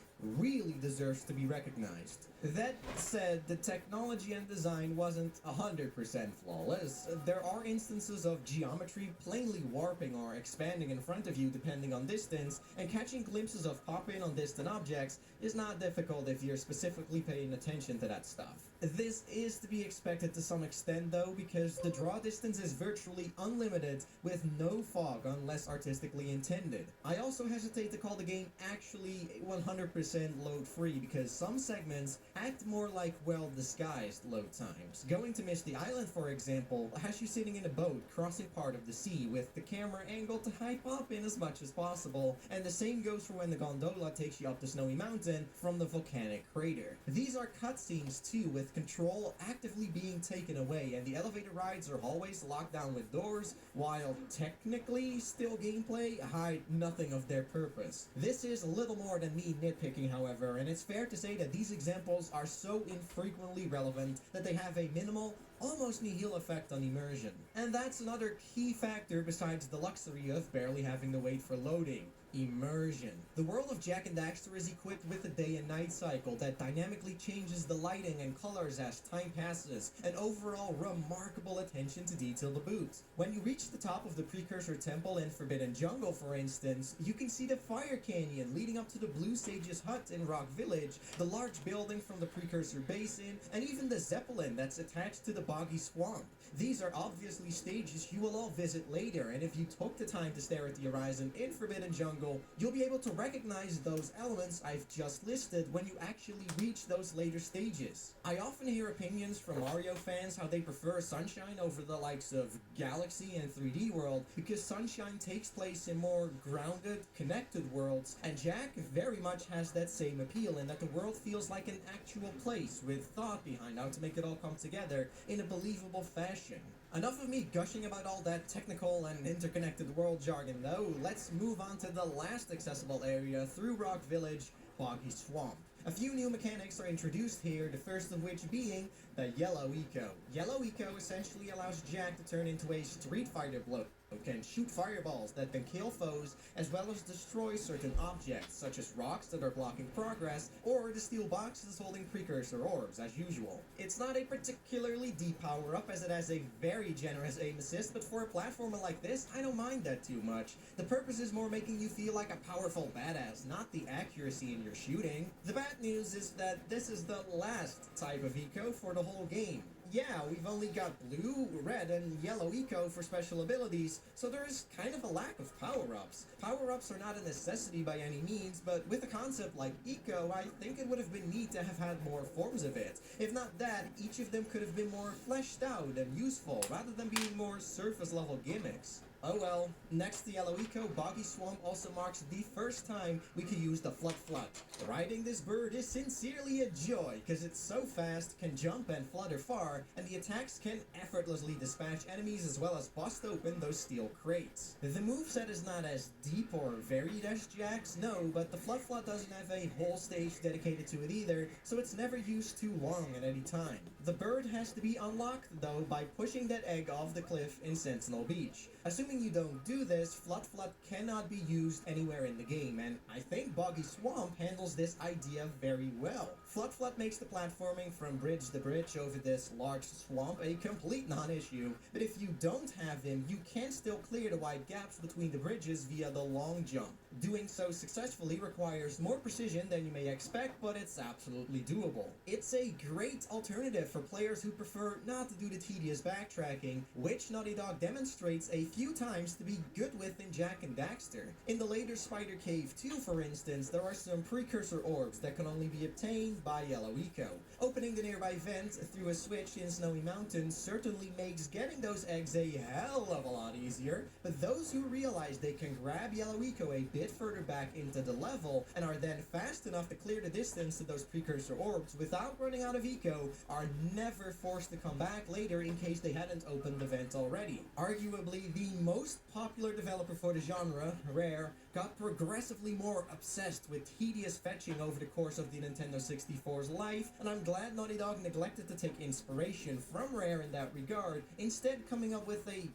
deserves to be recognized. That said, the technology and design wasn't 100% flawless. There are instances of geometry plainly warping or expanding in front of you depending on distance, and catching glimpses of pop-in on distant objects is not difficult if you're specifically paying attention to that stuff. This is to be expected to some extent though, because the draw distance is virtually unlimited with no fog unless artistically intended. I also hesitate to call the game actually 100% load free, because some segments act more like well-disguised load times. Going to Misty Island, for example, has you sitting in a boat crossing part of the sea with the camera angled to hide pop-in as much as possible, and the same goes for when the gondola takes you up the snowy mountain from the volcanic crater. These are cutscenes too, with control actively being taken away, and the elevator rides or hallways locked down with doors, while technically still gameplay, hide nothing of their purpose. This is a little more than me nitpicking, however, and it's fair to say that these examples are so infrequently relevant that they have a minimal, almost nihil effect on immersion. And that's another key factor besides the luxury of barely having to wait for loading. Immersion. The world of Jak and Daxter is equipped with a day and night cycle that dynamically changes the lighting and colors as time passes, and overall remarkable attention to detail to boot. When you reach the top of the Precursor Temple in Forbidden Jungle, for instance, you can see the Fire Canyon leading up to the Blue Sage's hut in Rock Village, the large building from the Precursor Basin, and even the Zeppelin that's attached to the Boggy Swamp. These are obviously stages you will all visit later, and if you took the time to stare at the horizon in Forbidden Jungle, you'll be able to recognize those elements I've just listed when you actually reach those later stages. I often hear opinions from Mario fans how they prefer Sunshine over the likes of Galaxy and 3D World because Sunshine takes place in more grounded, connected worlds, and Jak very much has that same appeal in that the world feels like an actual place with thought behind how to make it all come together in a believable fashion. Enough of me gushing about all that technical and interconnected world jargon though, let's move on to the last accessible area through Rock Village, Boggy Swamp. A few new mechanics are introduced here, the first of which being the Yellow Eco. Yellow Eco essentially allows Jak to turn into a Street Fighter bloke, can shoot fireballs that can kill foes, as well as destroy certain objects, such as rocks that are blocking progress, or the steel boxes holding precursor orbs, as usual. It's not a particularly deep power-up, as it has a very generous aim assist, but for a platformer like this, I don't mind that too much. The purpose is more making you feel like a powerful badass, not the accuracy in your shooting. The bad news is that this is the last type of eco for the whole game. Yeah, we've only got blue, red, and yellow eco for special abilities, so there is kind of a lack of power-ups. Power-ups are not a necessity by any means, but with a concept like eco, I think it would have been neat to have had more forms of it. If not that, each of them could have been more fleshed out and useful, rather than being more surface-level gimmicks. Oh well. Next to Yellow Eco, Boggy Swamp also marks the first time we could use the Flut Flut. Riding this bird is sincerely a joy, because it's so fast, can jump and flutter far, and the attacks can effortlessly dispatch enemies as well as bust open those steel crates. The moveset is not as deep or varied as Jak's, no, but the Flut Flut doesn't have a whole stage dedicated to it either, so it's never used too long at any time. The bird has to be unlocked though by pushing that egg off the cliff in Sentinel Beach. Assuming you don't do this, Flut Flut cannot be used anywhere in the game, and I think Boggy Swamp handles this idea very well. Flut Flut makes the platforming from bridge to bridge over this large swamp a complete non-issue, but if you don't have him, you can still clear the wide gaps between the bridges via the long jump. Doing so successfully requires more precision than you may expect, but it's absolutely doable. It's a great alternative for players who prefer not to do the tedious backtracking, which Naughty Dog demonstrates a few times to be good with in Jak and Daxter. In the later Spider Cave 2, for instance, there are some precursor orbs that can only be obtained by Yellow Eco. Opening the nearby vent through a switch in Snowy Mountain certainly makes getting those eggs a hell of a lot easier, but those who realize they can grab Yellow Eco a bit further back into the level and are then fast enough to clear the distance to those precursor orbs without running out of Eco are never forced to come back later in case they hadn't opened the vent already. Arguably the most popular developer for the genre, Rare, got progressively more obsessed with tedious fetching over the course of the Nintendo 64's life, and I'm glad Naughty Dog neglected to take inspiration from Rare in that regard, instead coming up with a